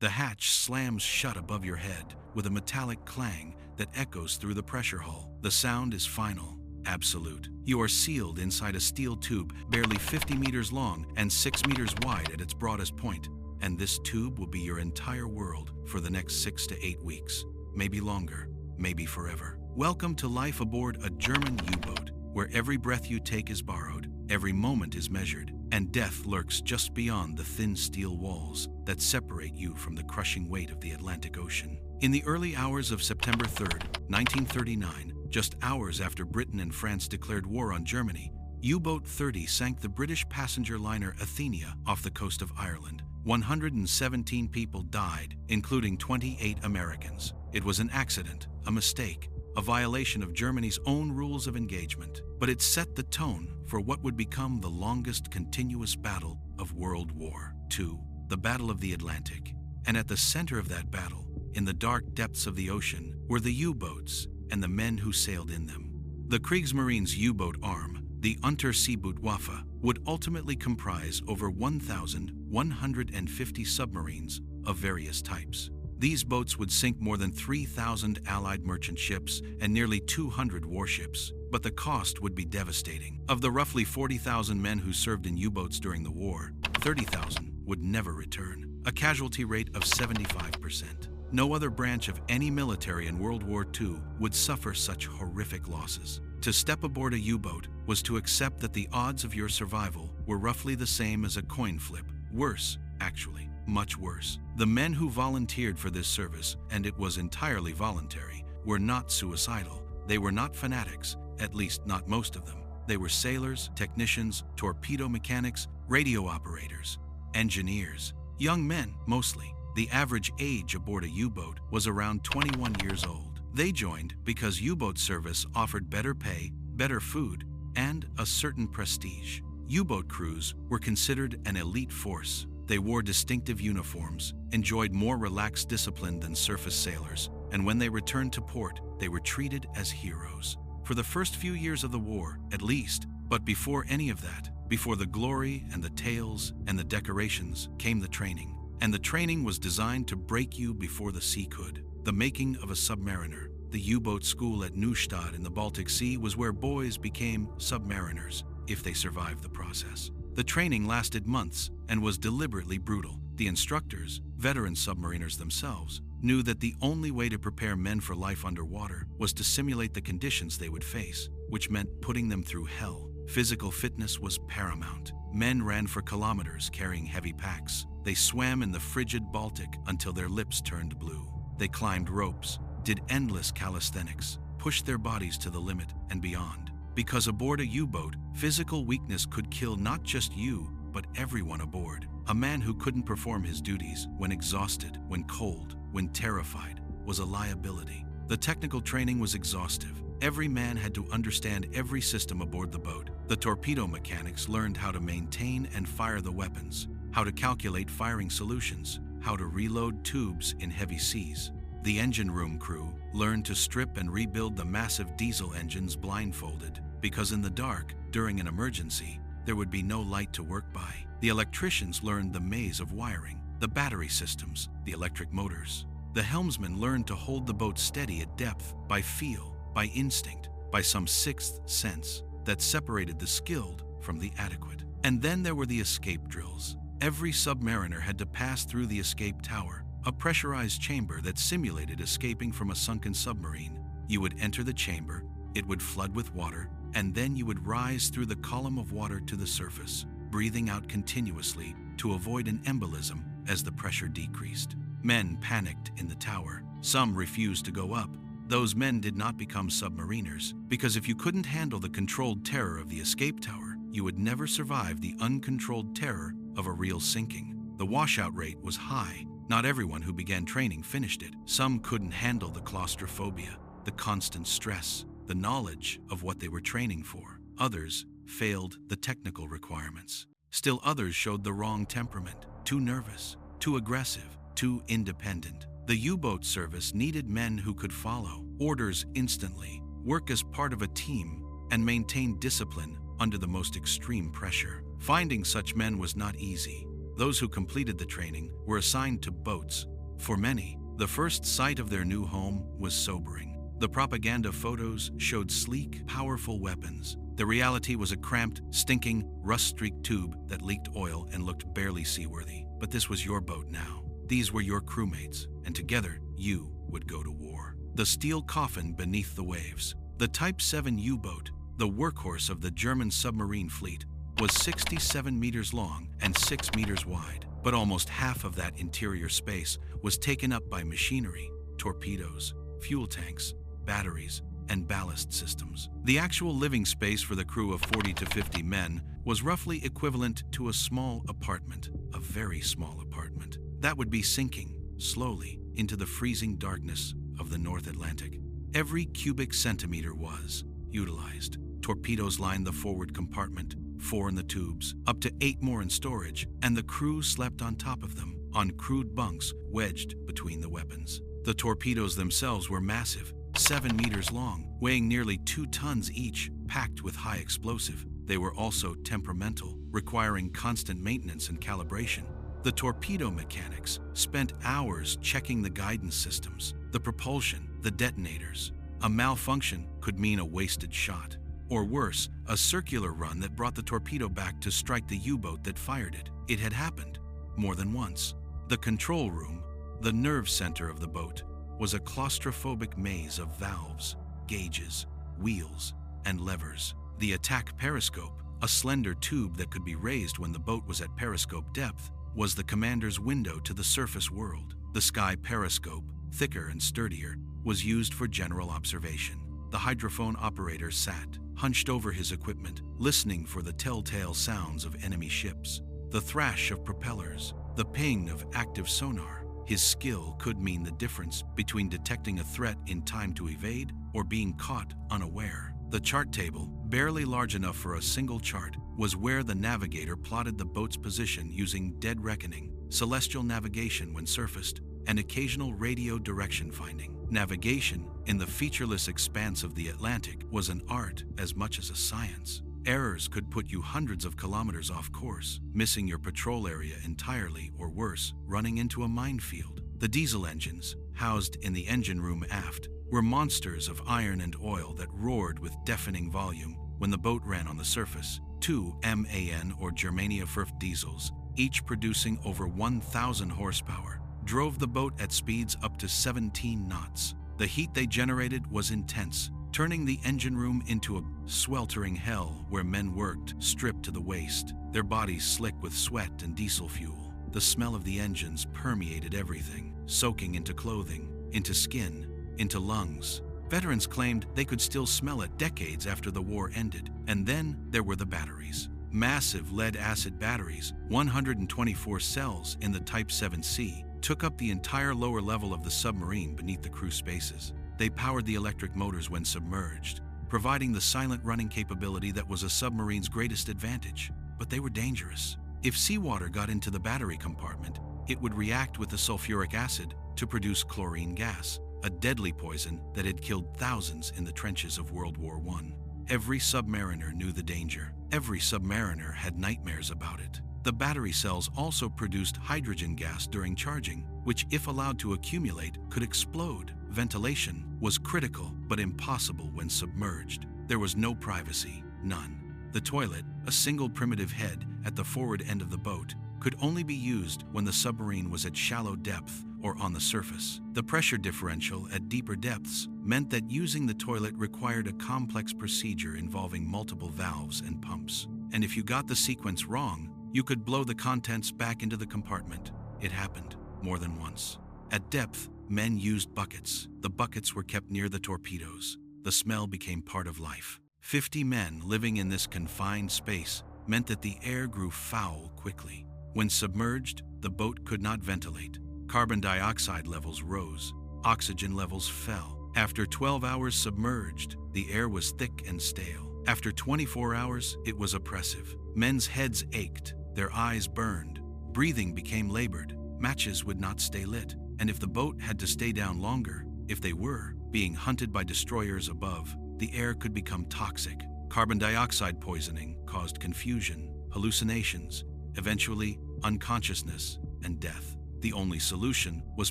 The hatch slams shut above your head with a metallic clang that echoes through the pressure hull. The sound is final, absolute. You are sealed inside a steel tube barely 50 meters long and 6 meters wide at its broadest point. And this tube will be your entire world for the next 6 to 8 weeks. Maybe longer, maybe forever. Welcome to life aboard a German U-boat, where every breath you take is borrowed, every moment is measured, and death lurks just beyond the thin steel walls that separate you from the crushing weight of the Atlantic Ocean. In the early hours of September 3rd, 1939, just hours after Britain and France declared war on Germany, U-boat 30 sank the British passenger liner Athenia off the coast of Ireland. 117 people died, including 28 Americans. It was an accident, a mistake, a violation of Germany's own rules of engagement, but it set the tone for what would become the longest continuous battle of World War II, the Battle of the Atlantic. And at the center of that battle, in the dark depths of the ocean, were the U-boats and the men who sailed in them. The Kriegsmarine's U-boat arm, the Unterseebootwaffe, would ultimately comprise over 1,150 submarines of various types. These boats would sink more than 3,000 Allied merchant ships and nearly 200 warships, but the cost would be devastating. Of the roughly 40,000 men who served in U-boats during the war, 30,000 would never return, a casualty rate of 75%. No other branch of any military in World War II would suffer such horrific losses. To step aboard a U-boat was to accept that the odds of your survival were roughly the same as a coin flip. Worse, actually, much worse. The men who volunteered for this service, and it was entirely voluntary, were not suicidal. They were not fanatics, at least not most of them. They were sailors, technicians, torpedo mechanics, radio operators, engineers. Young men, mostly. The average age aboard a U-boat was around 21 years old. They joined because U-boat service offered better pay, better food, and a certain prestige. U-boat crews were considered an elite force. They wore distinctive uniforms, enjoyed more relaxed discipline than surface sailors, and when they returned to port, they were treated as heroes. For the first few years of the war, at least, but before any of that, before the glory and the tales and the decorations, came the training. And the training was designed to break you before the sea could. The making of a submariner. The U-boat school at Neustadt in the Baltic Sea was where boys became submariners, if they survived the process. The training lasted months and was deliberately brutal. The instructors, veteran submariners themselves, knew that the only way to prepare men for life underwater was to simulate the conditions they would face, which meant putting them through hell. Physical fitness was paramount. Men ran for kilometers carrying heavy packs. They swam in the frigid Baltic until their lips turned blue. They climbed ropes, did endless calisthenics, pushed their bodies to the limit and beyond. Because aboard a U-boat, physical weakness could kill not just you, but everyone aboard. A man who couldn't perform his duties when exhausted, when cold, when terrified, was a liability. The technical training was exhaustive. Every man had to understand every system aboard the boat. The torpedo mechanics learned how to maintain and fire the weapons, how to calculate firing solutions, how to reload tubes in heavy seas. The engine room crew learned to strip and rebuild the massive diesel engines blindfolded, because in the dark, during an emergency, there would be no light to work by. The electricians learned the maze of wiring, the battery systems, the electric motors. The helmsman learned to hold the boat steady at depth by feel, by instinct, by some sixth sense that separated the skilled from the adequate. And then there were the escape drills. Every submariner had to pass through the escape tower, a pressurized chamber that simulated escaping from a sunken submarine. You would enter the chamber, it would flood with water, and then you would rise through the column of water to the surface, breathing out continuously to avoid an embolism as the pressure decreased. Men panicked in the tower. Some refused to go up. Those men did not become submariners, because if you couldn't handle the controlled terror of the escape tower, you would never survive the uncontrolled terror of a real sinking. The washout rate was high. Not everyone who began training finished it. Some couldn't handle the claustrophobia, the constant stress, the knowledge of what they were training for. Others failed the technical requirements. Still others showed the wrong temperament, too nervous, too aggressive, too independent. The U-boat service needed men who could follow orders instantly, work as part of a team, and maintain discipline under the most extreme pressure. Finding such men was not easy. Those who completed the training were assigned to boats, For many, the first sight of their new home was sobering. The propaganda photos showed sleek, powerful weapons. The reality was a cramped, stinking, rust-streaked tube that leaked oil and looked barely seaworthy. But this was your boat now. These were your crewmates, and together, you would go to war. The steel coffin beneath the waves. The Type VII U-boat, the workhorse of the German submarine fleet, was 67 meters long and 6 meters wide. But almost half of that interior space was taken up by machinery, torpedoes, fuel tanks, batteries, and ballast systems. The actual living space for the crew of 40 to 50 men was roughly equivalent to a small apartment, a very small apartment, that would be sinking slowly into the freezing darkness of the North Atlantic. Every cubic centimeter was utilized. Torpedoes lined the forward compartment, 4 in the tubes, up to 8 more in storage, and the crew slept on top of them, on crude bunks wedged between the weapons. The torpedoes themselves were massive, 7 meters long, weighing nearly 2 tons each, packed with high explosive. They were also temperamental, requiring constant maintenance and calibration. The torpedo mechanics spent hours checking the guidance systems, the propulsion, the detonators. A malfunction could mean a wasted shot. Or worse, a circular run that brought the torpedo back to strike the U-boat that fired it. It had happened more than once. The control room, the nerve center of the boat, was a claustrophobic maze of valves, gauges, wheels, and levers. The attack periscope, a slender tube that could be raised when the boat was at periscope depth, was the commander's window to the surface world. The sky periscope, thicker and sturdier, was used for general observation. The hydrophone operator sat, hunched over his equipment, listening for the telltale sounds of enemy ships, the thrash of propellers, the ping of active sonar. His skill could mean the difference between detecting a threat in time to evade or being caught unaware. The chart table, barely large enough for a single chart, was where the navigator plotted the boat's position using dead reckoning, celestial navigation when surfaced, and occasional radio direction finding. Navigation, in the featureless expanse of the Atlantic, was an art as much as a science. Errors could put you hundreds of kilometers off course, missing your patrol area entirely, or worse, running into a minefield. The diesel engines, housed in the engine room aft, were monsters of iron and oil that roared with deafening volume when the boat ran on the surface. 2 MAN or Germania-Fürth diesels, each producing over 1,000 horsepower, drove the boat at speeds up to 17 knots. The heat they generated was intense, turning the engine room into a sweltering hell where men worked, stripped to the waist, their bodies slick with sweat and diesel fuel. The smell of the engines permeated everything, soaking into clothing, into skin, into lungs. Veterans claimed they could still smell it decades after the war ended. And then there were the batteries. Massive lead-acid batteries, 124 cells in the Type VII C, took up the entire lower level of the submarine beneath the crew spaces. They powered the electric motors when submerged, providing the silent running capability that was a submarine's greatest advantage. But they were dangerous. If seawater got into the battery compartment, it would react with the sulfuric acid to produce chlorine gas, a deadly poison that had killed thousands in the trenches of World War I. Every submariner knew the danger. Every submariner had nightmares about it. The battery cells also produced hydrogen gas during charging, which, if allowed to accumulate, could explode. Ventilation was critical but impossible when submerged. There was no privacy, none. The toilet, a single primitive head at the forward end of the boat, could only be used when the submarine was at shallow depth or on the surface. The pressure differential at deeper depths meant that using the toilet required a complex procedure involving multiple valves and pumps. And if you got the sequence wrong, you could blow the contents back into the compartment. It happened more than once. At depth, men used buckets. The buckets were kept near the torpedoes. The smell became part of life. 50 men living in this confined space meant that the air grew foul quickly. When submerged, the boat could not ventilate. Carbon dioxide levels rose. Oxygen levels fell. After 12 hours submerged, the air was thick and stale. After 24 hours, it was oppressive. Men's heads ached. Their eyes burned. Breathing became labored. Matches would not stay lit. And if the boat had to stay down longer, if they were being hunted by destroyers above, the air could become toxic. Carbon dioxide poisoning caused confusion, hallucinations, eventually unconsciousness, and death. The only solution was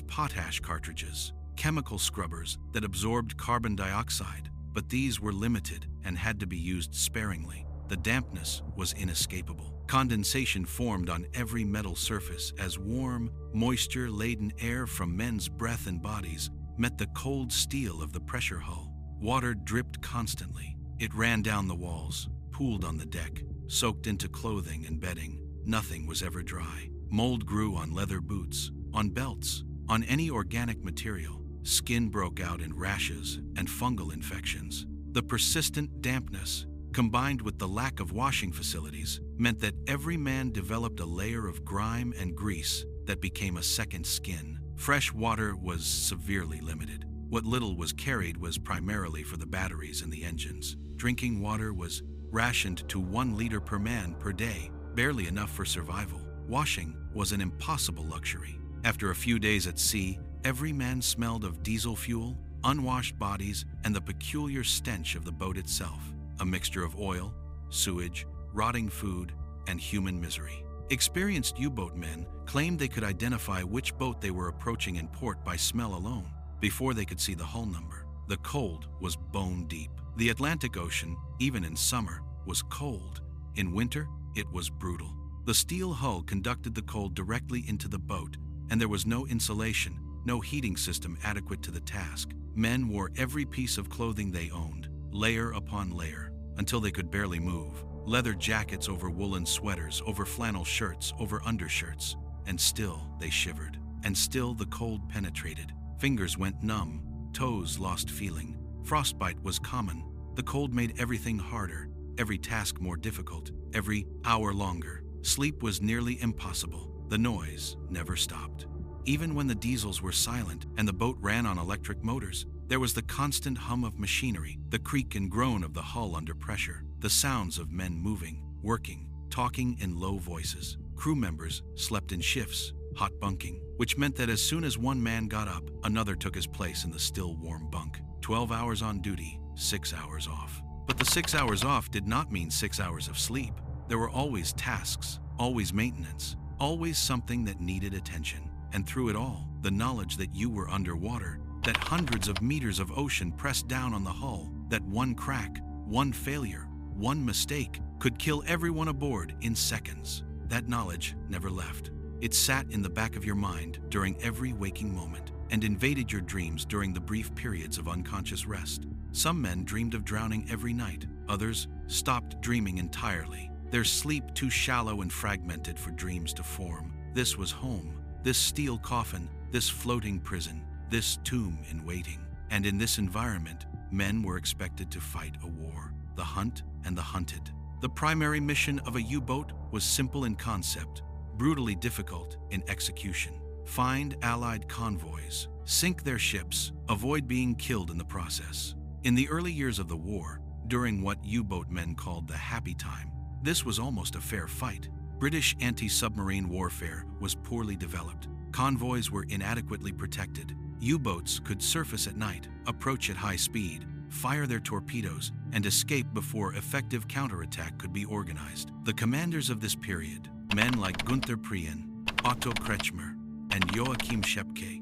potash cartridges, chemical scrubbers that absorbed carbon dioxide, but these were limited and had to be used sparingly. The dampness was inescapable. Condensation formed on every metal surface as warm, moisture-laden air from men's breath and bodies met the cold steel of the pressure hull. Water dripped constantly. It ran down the walls, pooled on the deck, soaked into clothing and bedding. Nothing was ever dry. Mold grew on leather boots, on belts, on any organic material. Skin broke out in rashes and fungal infections. The persistent dampness, combined with the lack of washing facilities, meant that every man developed a layer of grime and grease that became a second skin. Fresh water was severely limited. What little was carried was primarily for the batteries and the engines. Drinking water was rationed to 1 liter per man per day, barely enough for survival. Washing was an impossible luxury. After a few days at sea, every man smelled of diesel fuel, unwashed bodies, and the peculiar stench of the boat itself, a mixture of oil, sewage, rotting food, and human misery. Experienced U-boat men claimed they could identify which boat they were approaching in port by smell alone, before they could see the hull number. The cold was bone deep. The Atlantic Ocean, even in summer, was cold. In winter, it was brutal. The steel hull conducted the cold directly into the boat, and there was no insulation, no heating system adequate to the task. Men wore every piece of clothing they owned, layer upon layer, until they could barely move. Leather jackets over woolen sweaters, over flannel shirts, over undershirts. And still they shivered. And still the cold penetrated. Fingers went numb. Toes lost feeling. Frostbite was common. The cold made everything harder, every task more difficult, every hour longer. Sleep was nearly impossible. The noise never stopped. Even when the diesels were silent and the boat ran on electric motors, there was the constant hum of machinery, the creak and groan of the hull under pressure, the sounds of men moving, working, talking in low voices. Crew members slept in shifts, hot bunking, which meant that as soon as one man got up, another took his place in the still warm bunk. 12 hours on duty, 6 hours off. But the 6 hours off did not mean 6 hours of sleep. There were always tasks, always maintenance, always something that needed attention. And through it all, the knowledge that you were underwater, that hundreds of meters of ocean pressed down on the hull, that one crack, one failure, one mistake could kill everyone aboard in seconds. That knowledge never left. It sat in the back of your mind during every waking moment and invaded your dreams during the brief periods of unconscious rest. Some men dreamed of drowning every night. Others stopped dreaming entirely, their sleep too shallow and fragmented for dreams to form. This was home, this steel coffin, this floating prison, this tomb in waiting. And in this environment, men were expected to fight a war, the hunt and the hunted. The primary mission of a U-boat was simple in concept, brutally difficult in execution. Find Allied convoys, sink their ships, avoid being killed in the process. In the early years of the war, during what U-boat men called the happy time, this was almost a fair fight. British anti-submarine warfare was poorly developed. Convoys were inadequately protected. U-boats could surface at night, approach at high speed, fire their torpedoes, and escape before effective counterattack could be organized. The commanders of this period, men like Günther Prien, Otto Kretschmer, and Joachim Schepke,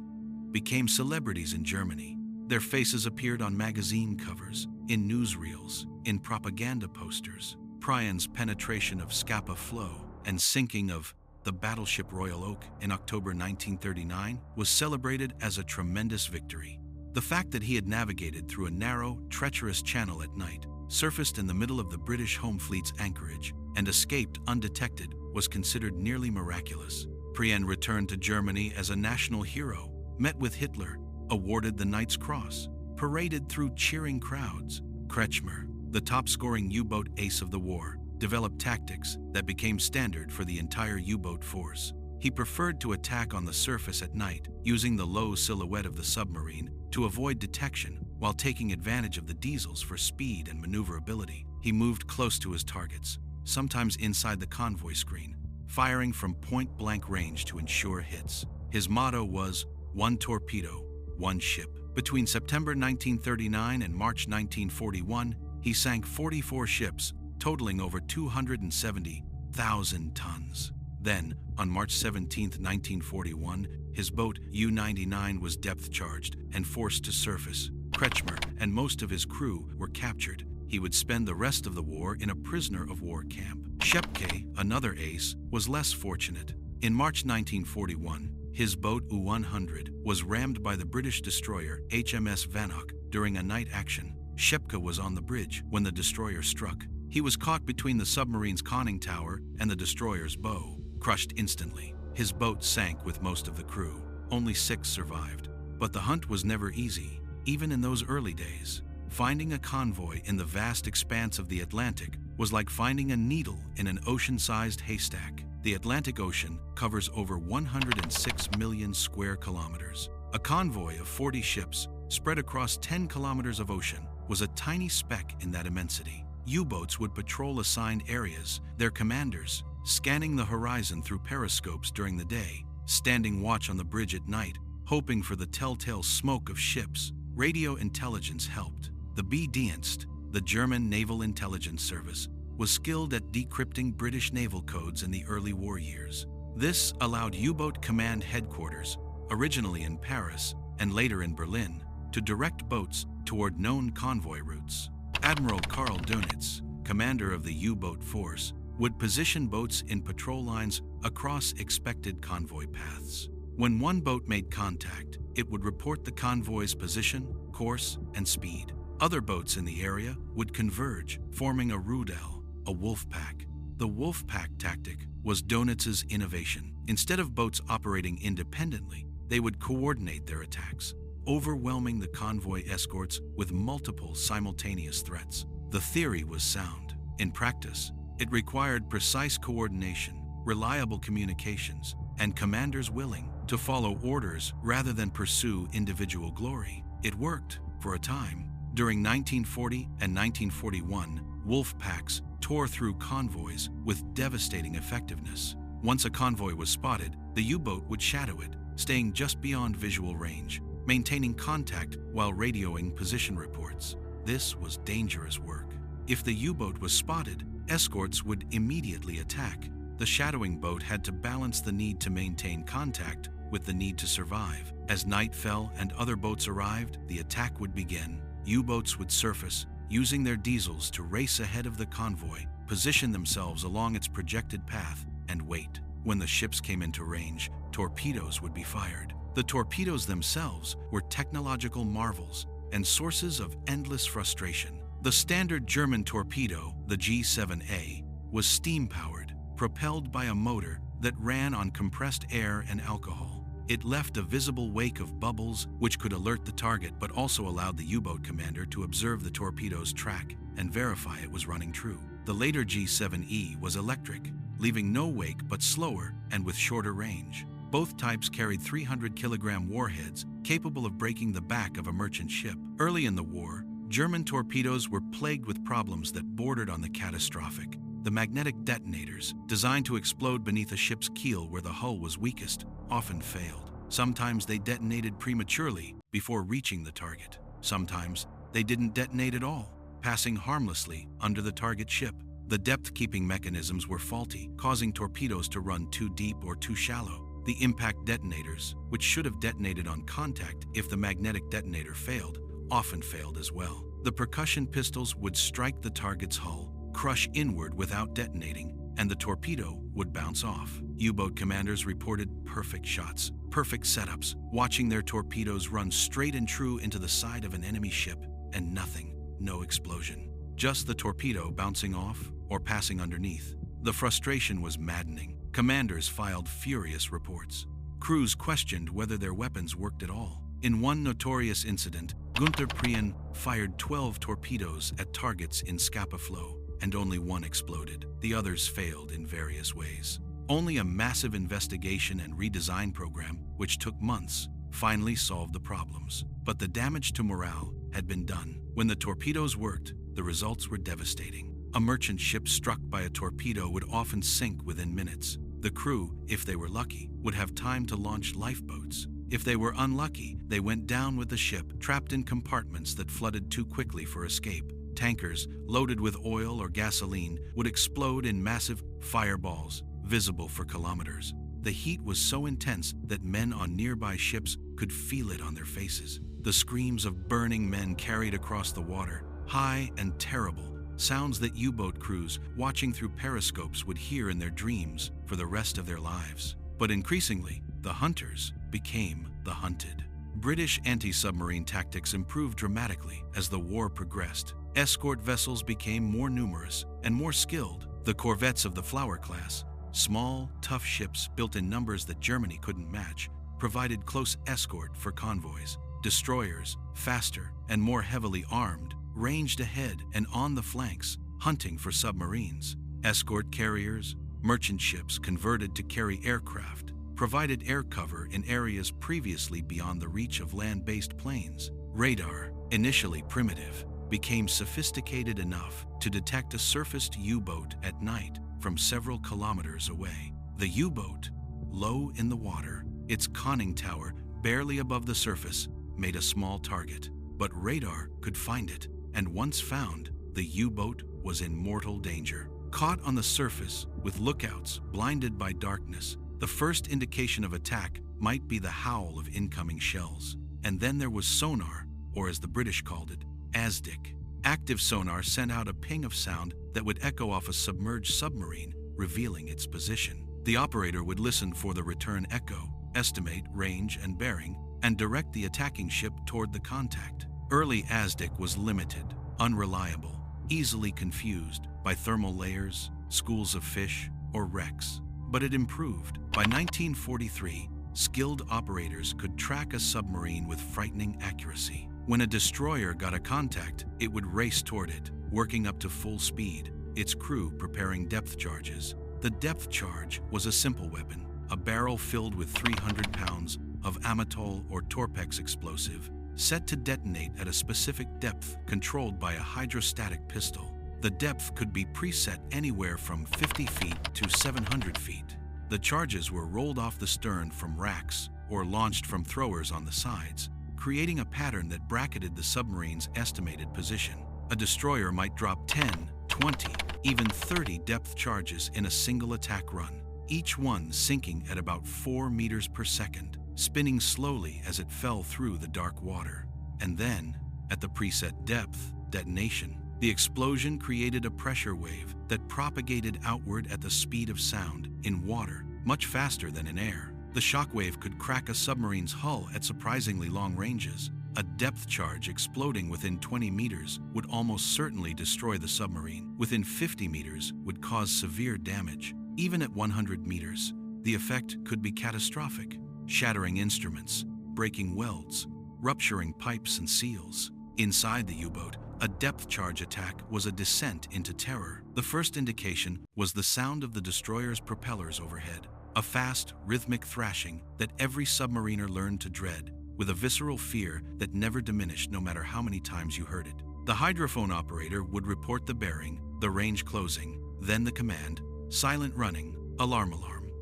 became celebrities in Germany. Their faces appeared on magazine covers, in newsreels, in propaganda posters. Prien's penetration of Scapa Flow and sinking of the battleship Royal Oak in October 1939 was celebrated as a tremendous victory. The fact that he had navigated through a narrow, treacherous channel at night, surfaced in the middle of the British Home Fleet's anchorage, and escaped undetected was considered nearly miraculous. Prien returned to Germany as a national hero, met with Hitler, awarded the Knight's Cross, paraded through cheering crowds. Kretschmer, the top-scoring U-boat ace of the war, developed tactics that became standard for the entire U-boat force. He preferred to attack on the surface at night, using the low silhouette of the submarine to avoid detection while taking advantage of the diesels for speed and maneuverability. He moved close to his targets, sometimes inside the convoy screen, firing from point-blank range to ensure hits. His motto was, "One torpedo, one ship." Between September 1939 and March 1941, he sank 44 ships, totaling over 270,000 tons. Then, on March 17, 1941, his boat U-99 was depth-charged and forced to surface. Kretschmer and most of his crew were captured. He would spend the rest of the war in a prisoner-of-war camp. Schepke, another ace, was less fortunate. In March 1941, his boat U-100 was rammed by the British destroyer HMS Vanoc during a night action. Schepke was on the bridge when the destroyer struck. He was caught between the submarine's conning tower and the destroyer's bow, crushed instantly. His boat sank with most of the crew. Only 6 survived. But the hunt was never easy, even in those early days. Finding a convoy in the vast expanse of the Atlantic was like finding a needle in an ocean-sized haystack. The Atlantic Ocean covers over 106 million square kilometers. A convoy of 40 ships spread across 10 kilometers of ocean was a tiny speck in that immensity. U-boats would patrol assigned areas, their commanders scanning the horizon through periscopes during the day, standing watch on the bridge at night, hoping for the telltale smoke of ships. Radio intelligence helped. The B-Dienst, the German Naval Intelligence Service, was skilled at decrypting British naval codes in the early war years. This allowed U-boat command headquarters, originally in Paris and later in Berlin, to direct boats toward known convoy routes. Admiral Karl Dönitz, commander of the U-boat force, would position boats in patrol lines across expected convoy paths. When one boat made contact, it would report the convoy's position, course, and speed. Other boats in the area would converge, forming a Rudel, a wolf pack. The wolf pack tactic was Dönitz's innovation. Instead of boats operating independently, they would coordinate their attacks, overwhelming the convoy escorts with multiple simultaneous threats. The theory was sound. In practice, it required precise coordination, reliable communications, and commanders willing to follow orders rather than pursue individual glory. It worked for a time. During 1940 and 1941, wolf packs tore through convoys with devastating effectiveness. Once a convoy was spotted, the U-boat would shadow it, staying just beyond visual range, maintaining contact while radioing position reports. This was dangerous work. If the U-boat was spotted, escorts would immediately attack. The shadowing boat had to balance the need to maintain contact with the need to survive. As night fell and other boats arrived, the attack would begin. U-boats would surface, using their diesels to race ahead of the convoy, position themselves along its projected path, and wait. When the ships came into range, torpedoes would be fired. The torpedoes themselves were technological marvels and sources of endless frustration. The standard German torpedo, the G7A, was steam-powered, propelled by a motor that ran on compressed air and alcohol. It left a visible wake of bubbles which could alert the target but also allowed the U-boat commander to observe the torpedo's track and verify it was running true. The later G7E was electric, leaving no wake but slower and with shorter range. Both types carried 300-kilogram warheads capable of breaking the back of a merchant ship. Early in the war, German torpedoes were plagued with problems that bordered on the catastrophic. The magnetic detonators, designed to explode beneath a ship's keel where the hull was weakest, often failed. Sometimes they detonated prematurely before reaching the target. Sometimes they didn't detonate at all, passing harmlessly under the target ship. The depth-keeping mechanisms were faulty, causing torpedoes to run too deep or too shallow. The impact detonators, which should have detonated on contact if the magnetic detonator failed, often failed as well. The percussion pistols would strike the target's hull, crush inward without detonating, and the torpedo would bounce off. U-boat commanders reported perfect shots, perfect setups, watching their torpedoes run straight and true into the side of an enemy ship, and nothing, no explosion. Just the torpedo bouncing off or passing underneath. The frustration was maddening. Commanders filed furious reports. Crews questioned whether their weapons worked at all. In one notorious incident, Gunther Prien fired 12 torpedoes at targets in Scapa Flow, and only one exploded. The others failed in various ways. Only a massive investigation and redesign program, which took months, finally solved the problems. But the damage to morale had been done. When the torpedoes worked, the results were devastating. A merchant ship struck by a torpedo would often sink within minutes. The crew, if they were lucky, would have time to launch lifeboats. If they were unlucky, they went down with the ship, trapped in compartments that flooded too quickly for escape. Tankers, loaded with oil or gasoline, would explode in massive fireballs, visible for kilometers. The heat was so intense that men on nearby ships could feel it on their faces. The screams of burning men carried across the water, high and terrible, sounds that U-boat crews watching through periscopes would hear in their dreams for the rest of their lives. But increasingly, the hunters became the hunted. British anti-submarine tactics improved dramatically as the war progressed. Escort vessels became more numerous and more skilled. The corvettes of the Flower class, small, tough ships built in numbers that Germany couldn't match, provided close escort for convoys. Destroyers, faster and more heavily armed, ranged ahead and on the flanks, hunting for submarines. Escort carriers, merchant ships converted to carry aircraft, provided air cover in areas previously beyond the reach of land-based planes. Radar, initially primitive, became sophisticated enough to detect a surfaced U-boat at night from several kilometers away. The U-boat, low in the water, its conning tower barely above the surface, made a small target. But radar could find it, and once found, the U-boat was in mortal danger. Caught on the surface, with lookouts blinded by darkness, the first indication of attack might be the howl of incoming shells. And then there was sonar, or as the British called it, ASDIC. Active sonar sent out a ping of sound that would echo off a submerged submarine, revealing its position. The operator would listen for the return echo, estimate range and bearing, and direct the attacking ship toward the contact. Early ASDIC was limited, unreliable, easily confused by thermal layers, schools of fish, or wrecks. But it improved. By 1943, skilled operators could track a submarine with frightening accuracy. When a destroyer got a contact, it would race toward it, working up to full speed, its crew preparing depth charges. The depth charge was a simple weapon, a barrel filled with 300 pounds of amatol or torpex explosive, set to detonate at a specific depth controlled by a hydrostatic pistol. The depth could be preset anywhere from 50 feet to 700 feet. The charges were rolled off the stern from racks or launched from throwers on the sides, creating a pattern that bracketed the submarine's estimated position. A destroyer might drop 10, 20, even 30 depth charges in a single attack run, each one sinking at about 4 meters per second, spinning slowly as it fell through the dark water. And then, at the preset depth, detonation. The explosion created a pressure wave that propagated outward at the speed of sound in water, much faster than in air. The shock wave could crack a submarine's hull at surprisingly long ranges. A depth charge exploding within 20 meters would almost certainly destroy the submarine. Within 50 meters would cause severe damage. Even at 100 meters, the effect could be catastrophic, shattering instruments, breaking welds, rupturing pipes and seals. Inside the U-boat, a depth charge attack was a descent into terror. The first indication was the sound of the destroyer's propellers overhead, a fast, rhythmic thrashing that every submariner learned to dread, with a visceral fear that never diminished no matter how many times you heard it. The hydrophone operator would report the bearing, the range closing, then the command, silent running, alarm.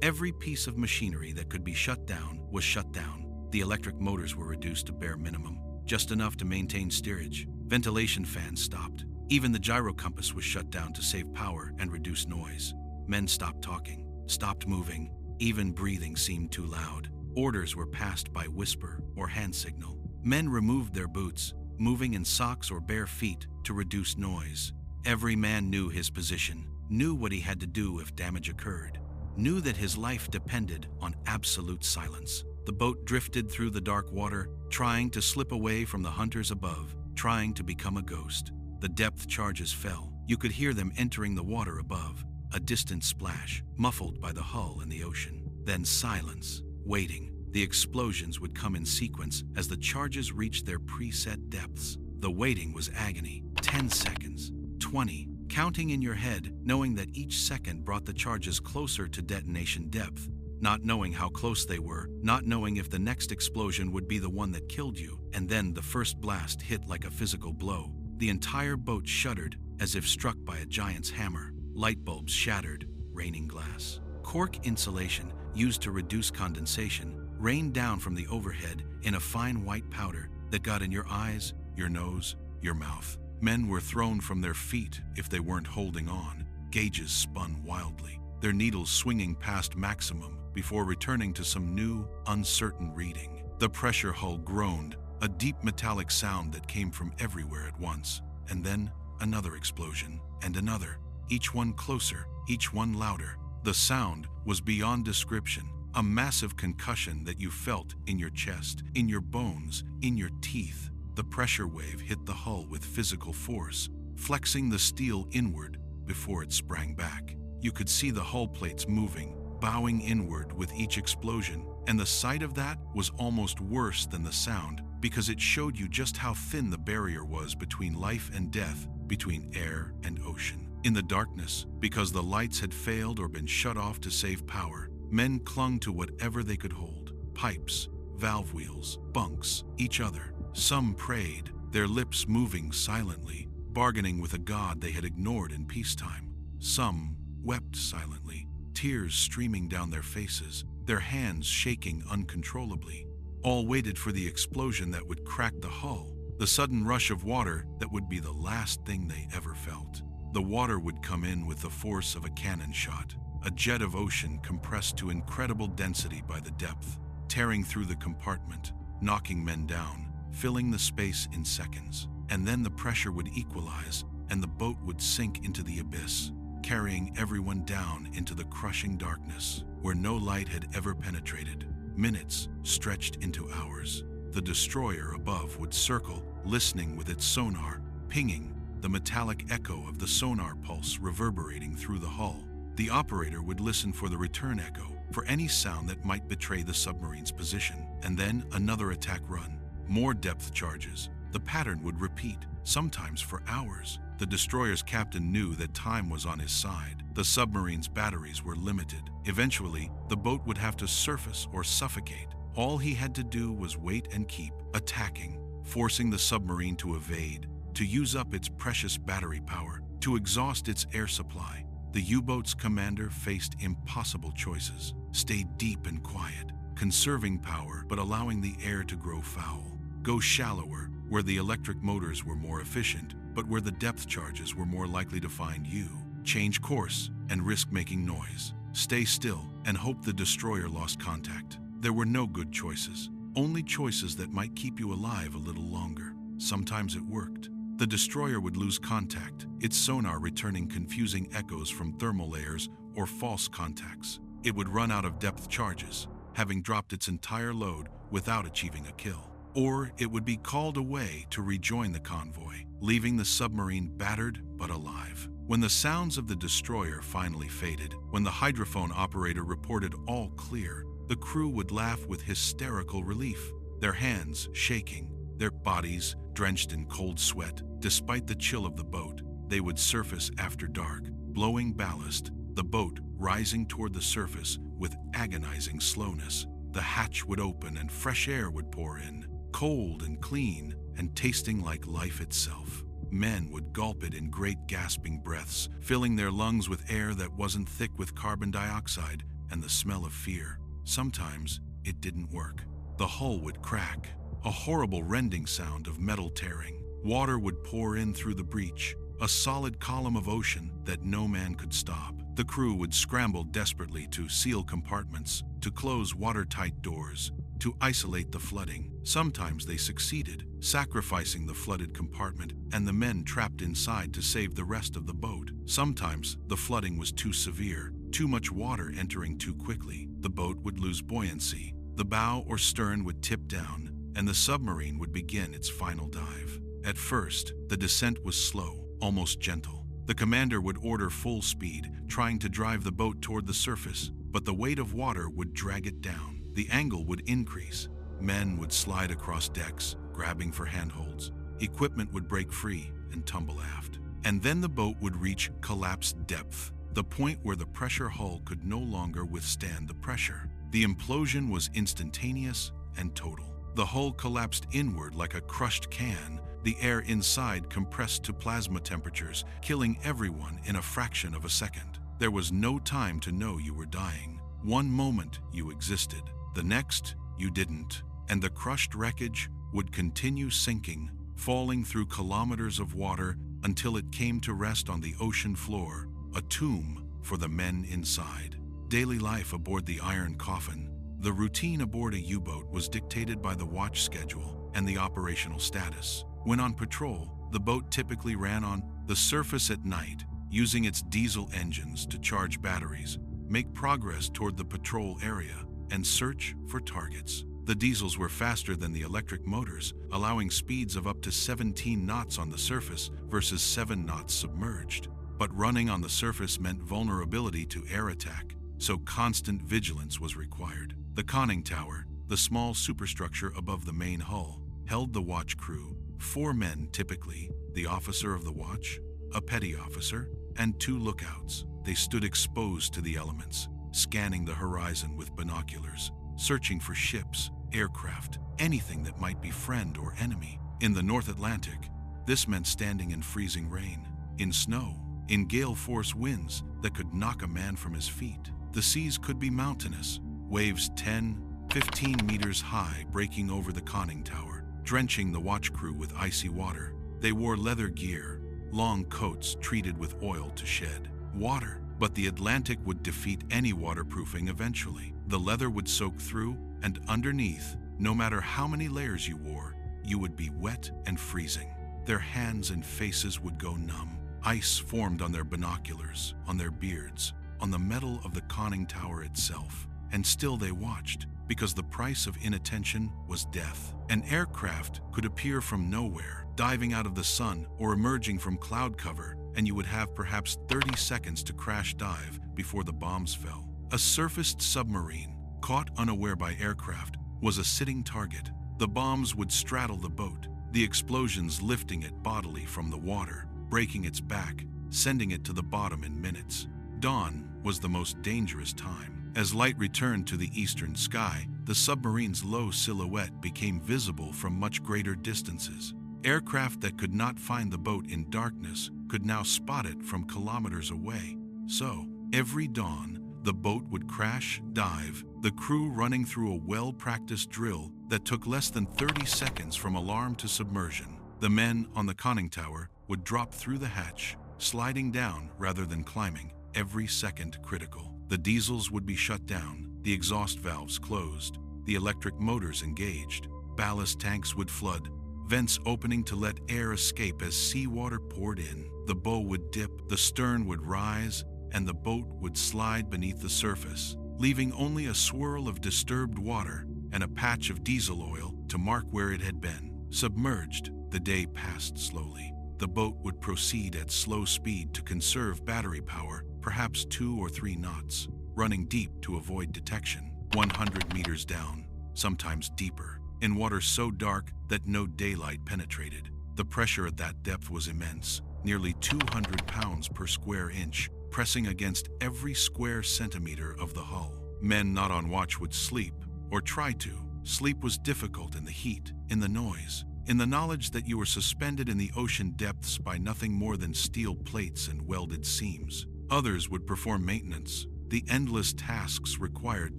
Every piece of machinery that could be shut down was shut down. The electric motors were reduced to bare minimum, just enough to maintain steerage. Ventilation fans stopped. Even the gyro compass was shut down to save power and reduce noise. Men stopped talking, stopped moving. Even breathing seemed too loud. Orders were passed by whisper or hand signal. Men removed their boots, moving in socks or bare feet to reduce noise. Every man knew his position, knew what he had to do if damage occurred, knew that his life depended on absolute silence. The boat drifted through the dark water, trying to slip away from the hunters above, trying to become a ghost. The depth charges fell. You could hear them entering the water above, a distant splash, muffled by the hull and the ocean. Then silence, waiting. The explosions would come in sequence as the charges reached their preset depths. The waiting was agony. 10 seconds, 20, counting in your head, knowing that each second brought the charges closer to detonation depth, not knowing how close they were, not knowing if the next explosion would be the one that killed you. And then the first blast hit like a physical blow. The entire boat shuddered as if struck by a giant's hammer. Light bulbs shattered, raining glass. Cork insulation, used to reduce condensation, rained down from the overhead in a fine white powder that got in your eyes, your nose, your mouth. Men were thrown from their feet if they weren't holding on. Gauges spun wildly, their needles swinging past maximum. before returning to some new, uncertain reading. The pressure hull groaned, a deep metallic sound that came from everywhere at once, and then another explosion, and another, each one closer, each one louder. The sound was beyond description, a massive concussion that you felt in your chest, in your bones, in your teeth. The pressure wave hit the hull with physical force, flexing the steel inward before it sprang back. You could see the hull plates moving, bowing inward with each explosion, and the sight of that was almost worse than the sound because it showed you just how thin the barrier was between life and death, between air and ocean. In the darkness, because the lights had failed or been shut off to save power, men clung to whatever they could hold: pipes, valve wheels, bunks, each other. Some prayed, their lips moving silently, bargaining with a god they had ignored in peacetime. Some wept silently, tears streaming down their faces, their hands shaking uncontrollably. All waited for the explosion that would crack the hull, the sudden rush of water that would be the last thing they ever felt. The water would come in with the force of a cannon shot, a jet of ocean compressed to incredible density by the depth, tearing through the compartment, knocking men down, filling the space in seconds. And then the pressure would equalize, and the boat would sink into the abyss, carrying everyone down into the crushing darkness, where no light had ever penetrated. Minutes stretched into hours. The destroyer above would circle, listening with its sonar, pinging, the metallic echo of the sonar pulse reverberating through the hull. The operator would listen for the return echo, for any sound that might betray the submarine's position. And then another attack run. More depth charges. The pattern would repeat, sometimes for hours. The destroyer's captain knew that time was on his side. The submarine's batteries were limited. Eventually, the boat would have to surface or suffocate. All he had to do was wait and keep attacking, forcing the submarine to evade, to use up its precious battery power, to exhaust its air supply. The U-boat's commander faced impossible choices. Stay deep and quiet, conserving power but allowing the air to grow foul. Go shallower, where the electric motors were more efficient, but where the depth charges were more likely to find you. Change course and risk making noise. Stay still and hope the destroyer lost contact. There were no good choices, only choices that might keep you alive a little longer. Sometimes it worked. The destroyer would lose contact, its sonar returning confusing echoes from thermal layers or false contacts. It would run out of depth charges, having dropped its entire load without achieving a kill. Or it would be called away to rejoin the convoy, leaving the submarine battered but alive. When the sounds of the destroyer finally faded, when the hydrophone operator reported all clear, the crew would laugh with hysterical relief, their hands shaking, their bodies drenched in cold sweat. Despite the chill of the boat, they would surface after dark, blowing ballast, the boat rising toward the surface with agonizing slowness. The hatch would open and fresh air would pour in, cold and clean and tasting like life itself. Men would gulp it in great gasping breaths, filling their lungs with air that wasn't thick with carbon dioxide and the smell of fear. Sometimes it didn't work. The hull would crack, a horrible rending sound of metal tearing. Water would pour in through the breach, a solid column of ocean that no man could stop. The crew would scramble desperately to seal compartments, to close watertight doors, to isolate the flooding. Sometimes they succeeded, sacrificing the flooded compartment and the men trapped inside to save the rest of the boat. Sometimes the flooding was too severe, too much water entering too quickly. The boat would lose buoyancy, the bow or stern would tip down, and the submarine would begin its final dive. At first, the descent was slow, almost gentle. The commander would order full speed, trying to drive the boat toward the surface, but the weight of water would drag it down. The angle would increase. Men would slide across decks, grabbing for handholds. Equipment would break free and tumble aft. And then the boat would reach collapsed depth, the point where the pressure hull could no longer withstand the pressure. The implosion was instantaneous and total. The hull collapsed inward like a crushed can, the air inside compressed to plasma temperatures, killing everyone in a fraction of a second. There was no time to know you were dying. One moment you existed, the next you didn't. And the crushed wreckage would continue sinking, falling through kilometers of water until it came to rest on the ocean floor, a tomb for the men inside. Daily life aboard the Iron Coffin. The routine aboard a U-boat was dictated by the watch schedule and the operational status. When on patrol, the boat typically ran on the surface at night, using its diesel engines to charge batteries, make progress toward the patrol area, and search for targets. The diesels were faster than the electric motors, allowing speeds of up to 17 knots on the surface versus 7 knots submerged. But running on the surface meant vulnerability to air attack, so constant vigilance was required. The conning tower, the small superstructure above the main hull, held the watch crew, 4 men typically, the officer of the watch, a petty officer, and 2 lookouts. They stood exposed to the elements, scanning the horizon with binoculars, searching for ships, aircraft, anything that might be friend or enemy. In the North Atlantic, this meant standing in freezing rain, in snow, in gale-force winds that could knock a man from his feet. The seas could be mountainous, waves 10, 15 meters high breaking over the conning tower, drenching the watch crew with icy water. They wore leather gear, long coats treated with oil to shed water. But the Atlantic would defeat any waterproofing eventually. The leather would soak through, and underneath, no matter how many layers you wore, you would be wet and freezing. Their hands and faces would go numb. Ice formed on their binoculars, on their beards, on the metal of the conning tower itself. And still they watched, because the price of inattention was death. An aircraft could appear from nowhere, diving out of the sun or emerging from cloud cover, and you would have perhaps 30 seconds to crash dive before the bombs fell. A surfaced submarine, caught unaware by aircraft, was a sitting target. The bombs would straddle the boat, the explosions lifting it bodily from the water, breaking its back, sending it to the bottom in minutes. Dawn was the most dangerous time. As light returned to the eastern sky, the submarine's low silhouette became visible from much greater distances. Aircraft that could not find the boat in darkness could now spot it from kilometers away. So, every dawn, the boat would crash, dive, the crew running through a well-practiced drill that took less than 30 seconds from alarm to submersion. The men on the conning tower would drop through the hatch, sliding down rather than climbing, every second critical. The diesels would be shut down, the exhaust valves closed, the electric motors engaged, ballast tanks would flood, vents opening to let air escape as seawater poured in. The bow would dip, the stern would rise, and the boat would slide beneath the surface, leaving only a swirl of disturbed water and a patch of diesel oil to mark where it had been. Submerged, the day passed slowly. The boat would proceed at slow speed to conserve battery power, perhaps 2 or 3 knots, running deep to avoid detection, 100 meters down, sometimes deeper, in water so dark that no daylight penetrated. The pressure at that depth was immense, nearly 200 pounds per square inch, pressing against every square centimeter of the hull. Men not on watch would sleep, or try to. Sleep was difficult in the heat, in the noise, in the knowledge that you were suspended in the ocean depths by nothing more than steel plates and welded seams. Others would perform maintenance, the endless tasks required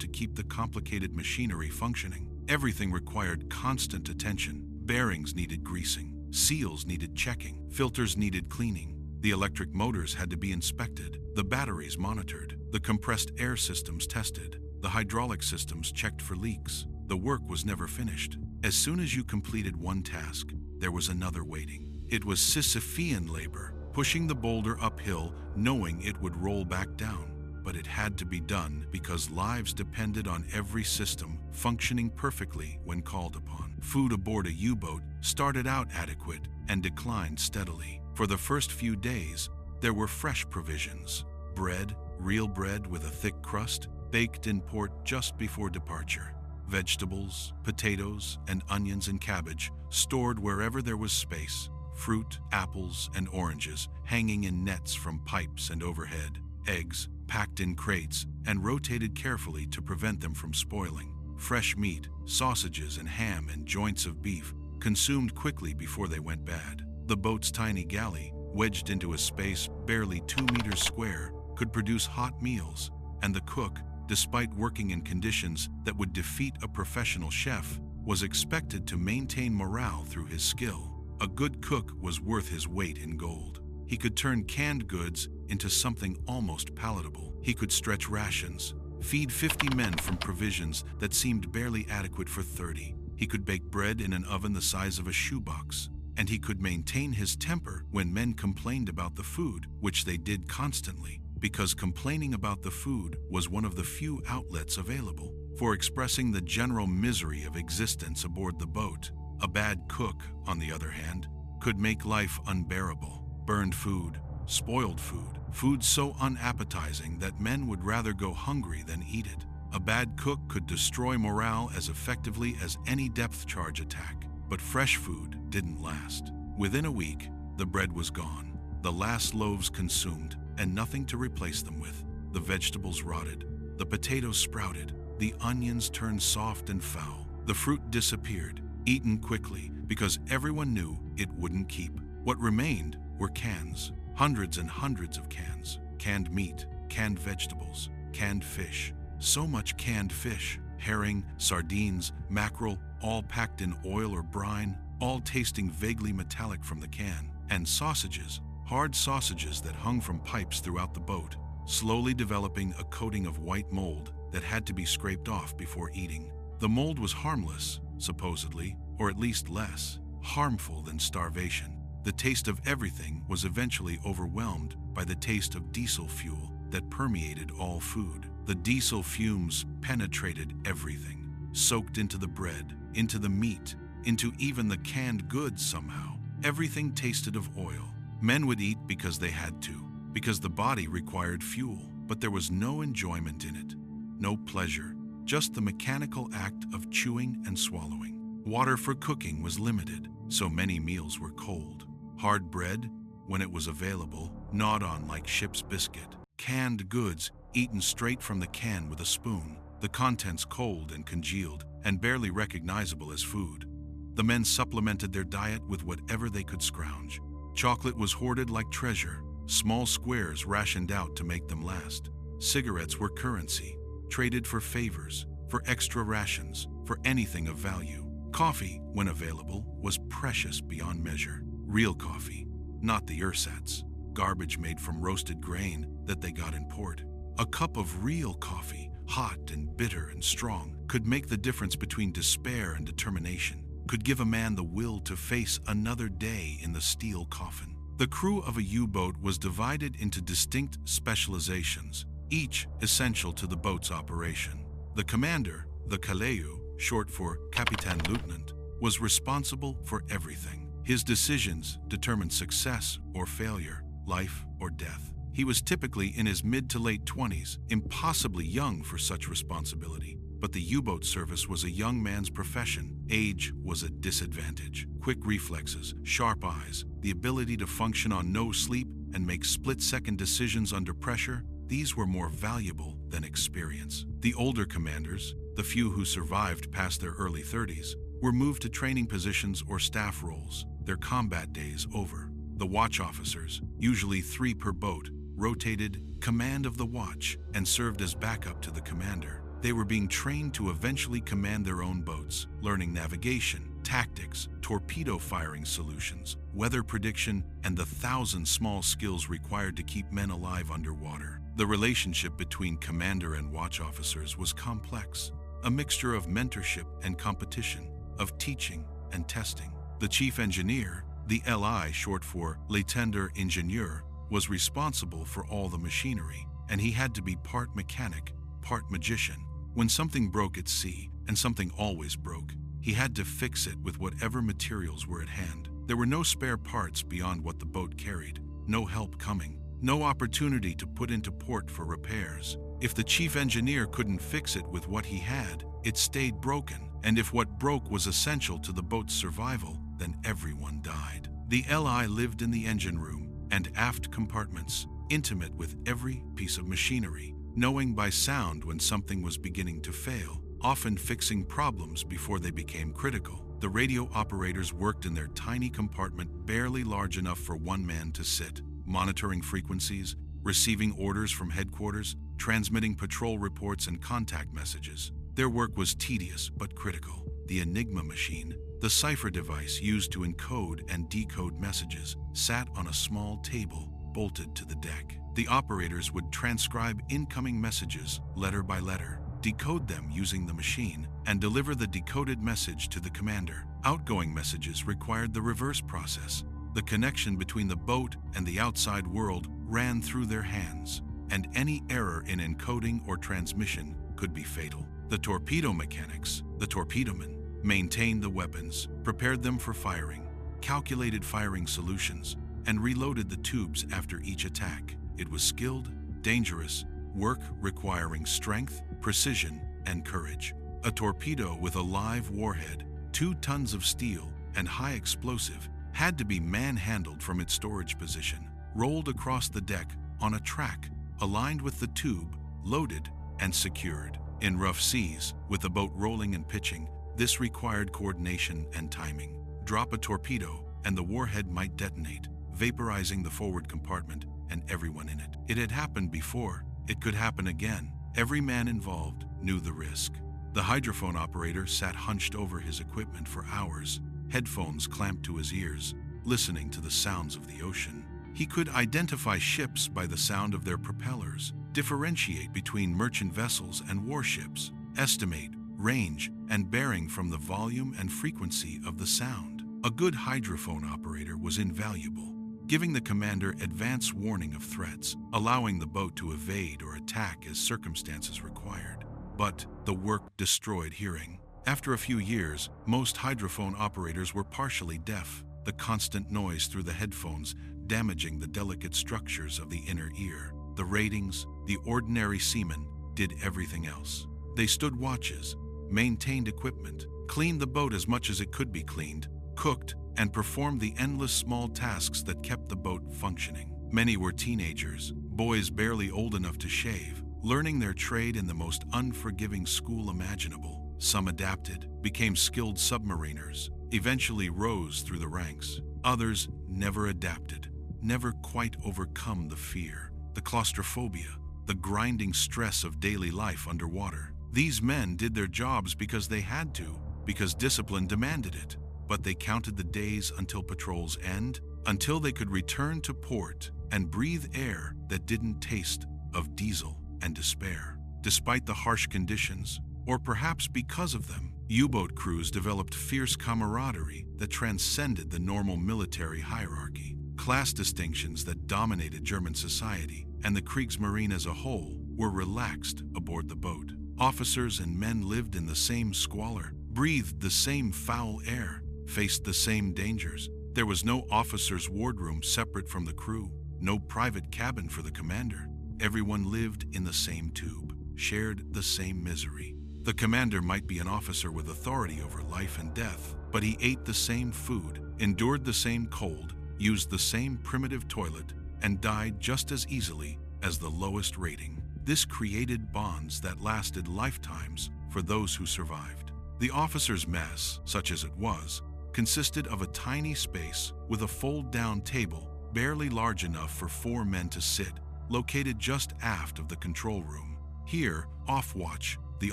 to keep the complicated machinery functioning. Everything required constant attention. Bearings needed greasing, seals needed checking, filters needed cleaning. The electric motors had to be inspected, the batteries monitored, the compressed air systems tested, the hydraulic systems checked for leaks. The work was never finished. As soon as you completed one task, there was another waiting. It was Sisyphean labor, pushing the boulder uphill, knowing it would roll back down. But it had to be done because lives depended on every system functioning perfectly when called upon. Food aboard a U-boat started out adequate and declined steadily. For the first few days, there were fresh provisions. Bread, real bread with a thick crust, baked in port just before departure. Vegetables, potatoes, and onions and cabbage stored wherever there was space. Fruit, apples, and oranges hanging in nets from pipes and overhead. Eggs, packed in crates and rotated carefully to prevent them from spoiling. Fresh meat, sausages and ham and joints of beef, consumed quickly before they went bad. The boat's tiny galley, wedged into a space barely 2 meters square, could produce hot meals, and the cook, despite working in conditions that would defeat a professional chef, was expected to maintain morale through his skill. A good cook was worth his weight in gold. He could turn canned goods into something almost palatable. He could stretch rations, feed 50 men from provisions that seemed barely adequate for 30. He could bake bread in an oven the size of a shoebox, and he could maintain his temper when men complained about the food, which they did constantly, because complaining about the food was one of the few outlets available for expressing the general misery of existence aboard the boat. A bad cook, on the other hand, could make life unbearable. Burned food, spoiled food, food so unappetizing that men would rather go hungry than eat it. A bad cook could destroy morale as effectively as any depth charge attack, but fresh food didn't last. Within a week, the bread was gone, the last loaves consumed, and nothing to replace them with. The vegetables rotted, the potatoes sprouted, the onions turned soft and foul. The fruit disappeared, eaten quickly, because everyone knew it wouldn't keep. What remained were cans, hundreds and hundreds of cans. Canned meat, canned vegetables, canned fish. So much canned fish, herring, sardines, mackerel, all packed in oil or brine, all tasting vaguely metallic from the can. And sausages, hard sausages that hung from pipes throughout the boat, slowly developing a coating of white mold that had to be scraped off before eating. The mold was harmless, supposedly, or at least less harmful than starvation. The taste of everything was eventually overwhelmed by the taste of diesel fuel that permeated all food. The diesel fumes penetrated everything, soaked into the bread, into the meat, into even the canned goods somehow. Everything tasted of oil. Men would eat because they had to, because the body required fuel, but there was no enjoyment in it, no pleasure, just the mechanical act of chewing and swallowing. Water for cooking was limited, so many meals were cold. Hard bread, when it was available, gnawed on like ship's biscuit. Canned goods, eaten straight from the can with a spoon, the contents cold and congealed and barely recognizable as food. The men supplemented their diet with whatever they could scrounge. Chocolate was hoarded like treasure, small squares rationed out to make them last. Cigarettes were currency, traded for favors, for extra rations, for anything of value. Coffee, when available, was precious beyond measure. Real coffee, not the ersatz, garbage made from roasted grain that they got in port. A cup of real coffee, hot and bitter and strong, could make the difference between despair and determination, could give a man the will to face another day in the steel coffin. The crew of a U-boat was divided into distinct specializations, each essential to the boat's operation. The commander, the Kaleu, short for Kapitan Lieutenant, was responsible for everything. His decisions determined success or failure, life or death. He was typically in his mid to late 20s, impossibly young for such responsibility. But the U-boat service was a young man's profession. Age was a disadvantage. Quick reflexes, sharp eyes, the ability to function on no sleep and make split-second decisions under pressure, these were more valuable than experience. The older commanders, the few who survived past their early 30s, were moved to training positions or staff roles, their combat days over. The watch officers, usually 3 per boat, rotated command of the watch and served as backup to the commander. They were being trained to eventually command their own boats, learning navigation, tactics, torpedo firing solutions, weather prediction, and the 1,000 small skills required to keep men alive underwater. The relationship between commander and watch officers was complex, a mixture of mentorship and competition, of teaching and testing. The chief engineer, the LI short for Leitender Ingenieur, was responsible for all the machinery, and he had to be part mechanic, part magician. When something broke at sea, and something always broke, he had to fix it with whatever materials were at hand. There were no spare parts beyond what the boat carried, no help coming, no opportunity to put into port for repairs. If the chief engineer couldn't fix it with what he had, it stayed broken, and if what broke was essential to the boat's survival, then everyone died. The LI lived in the engine room and aft compartments, intimate with every piece of machinery, knowing by sound when something was beginning to fail, often fixing problems before they became critical. The radio operators worked in their tiny compartment barely large enough for one man to sit, monitoring frequencies, receiving orders from headquarters, transmitting patrol reports and contact messages. Their work was tedious but critical. The Enigma machine, the cipher device used to encode and decode messages, sat on a small table bolted to the deck. The operators would transcribe incoming messages letter by letter, decode them using the machine, and deliver the decoded message to the commander. Outgoing messages required the reverse process. The connection between the boat and the outside world ran through their hands, and any error in encoding or transmission could be fatal. The torpedo mechanics, the torpedomen, maintained the weapons, prepared them for firing, calculated firing solutions, and reloaded the tubes after each attack. It was skilled, dangerous, work requiring strength, precision, and courage. A torpedo with a live warhead, 2 tons of steel, and high explosive had to be manhandled from its storage position, rolled across the deck on a track, aligned with the tube, loaded, and secured. In rough seas, with the boat rolling and pitching, this required coordination and timing. Drop a torpedo, and the warhead might detonate, vaporizing the forward compartment and everyone in it. It had happened before. It could happen again. Every man involved knew the risk. The hydrophone operator sat hunched over his equipment for hours, headphones clamped to his ears, listening to the sounds of the ocean. He could identify ships by the sound of their propellers, differentiate between merchant vessels and warships, estimate range and bearing from the volume and frequency of the sound. A good hydrophone operator was invaluable, giving the commander advance warning of threats, allowing the boat to evade or attack as circumstances required. But the work destroyed hearing. After a few years, most hydrophone operators were partially deaf, the constant noise through the headphones damaging the delicate structures of the inner ear. The ratings, the ordinary seamen, did everything else. They stood watches, maintained equipment, cleaned the boat as much as it could be cleaned, cooked, and performed the endless small tasks that kept the boat functioning. Many were teenagers, boys barely old enough to shave, learning their trade in the most unforgiving school imaginable. Some adapted, became skilled submariners, eventually rose through the ranks. Others never adapted, never quite overcome the fear, the claustrophobia, the grinding stress of daily life underwater. These men did their jobs because they had to, because discipline demanded it. But they counted the days until patrols end, until they could return to port and breathe air that didn't taste of diesel and despair. Despite the harsh conditions, or perhaps because of them, U-boat crews developed fierce camaraderie that transcended the normal military hierarchy. Class distinctions that dominated German society and the Kriegsmarine as a whole were relaxed aboard the boat. Officers and men lived in the same squalor, breathed the same foul air, faced the same dangers. There was no officer's wardroom separate from the crew, no private cabin for the commander. Everyone lived in the same tube, shared the same misery. The commander might be an officer with authority over life and death, but he ate the same food, endured the same cold, used the same primitive toilet, and died just as easily as the lowest rating. This created bonds that lasted lifetimes for those who survived. The officers' mess, such as it was, consisted of a tiny space with a fold-down table barely large enough for 4 men to sit, located just aft of the control room. Here, off watch, the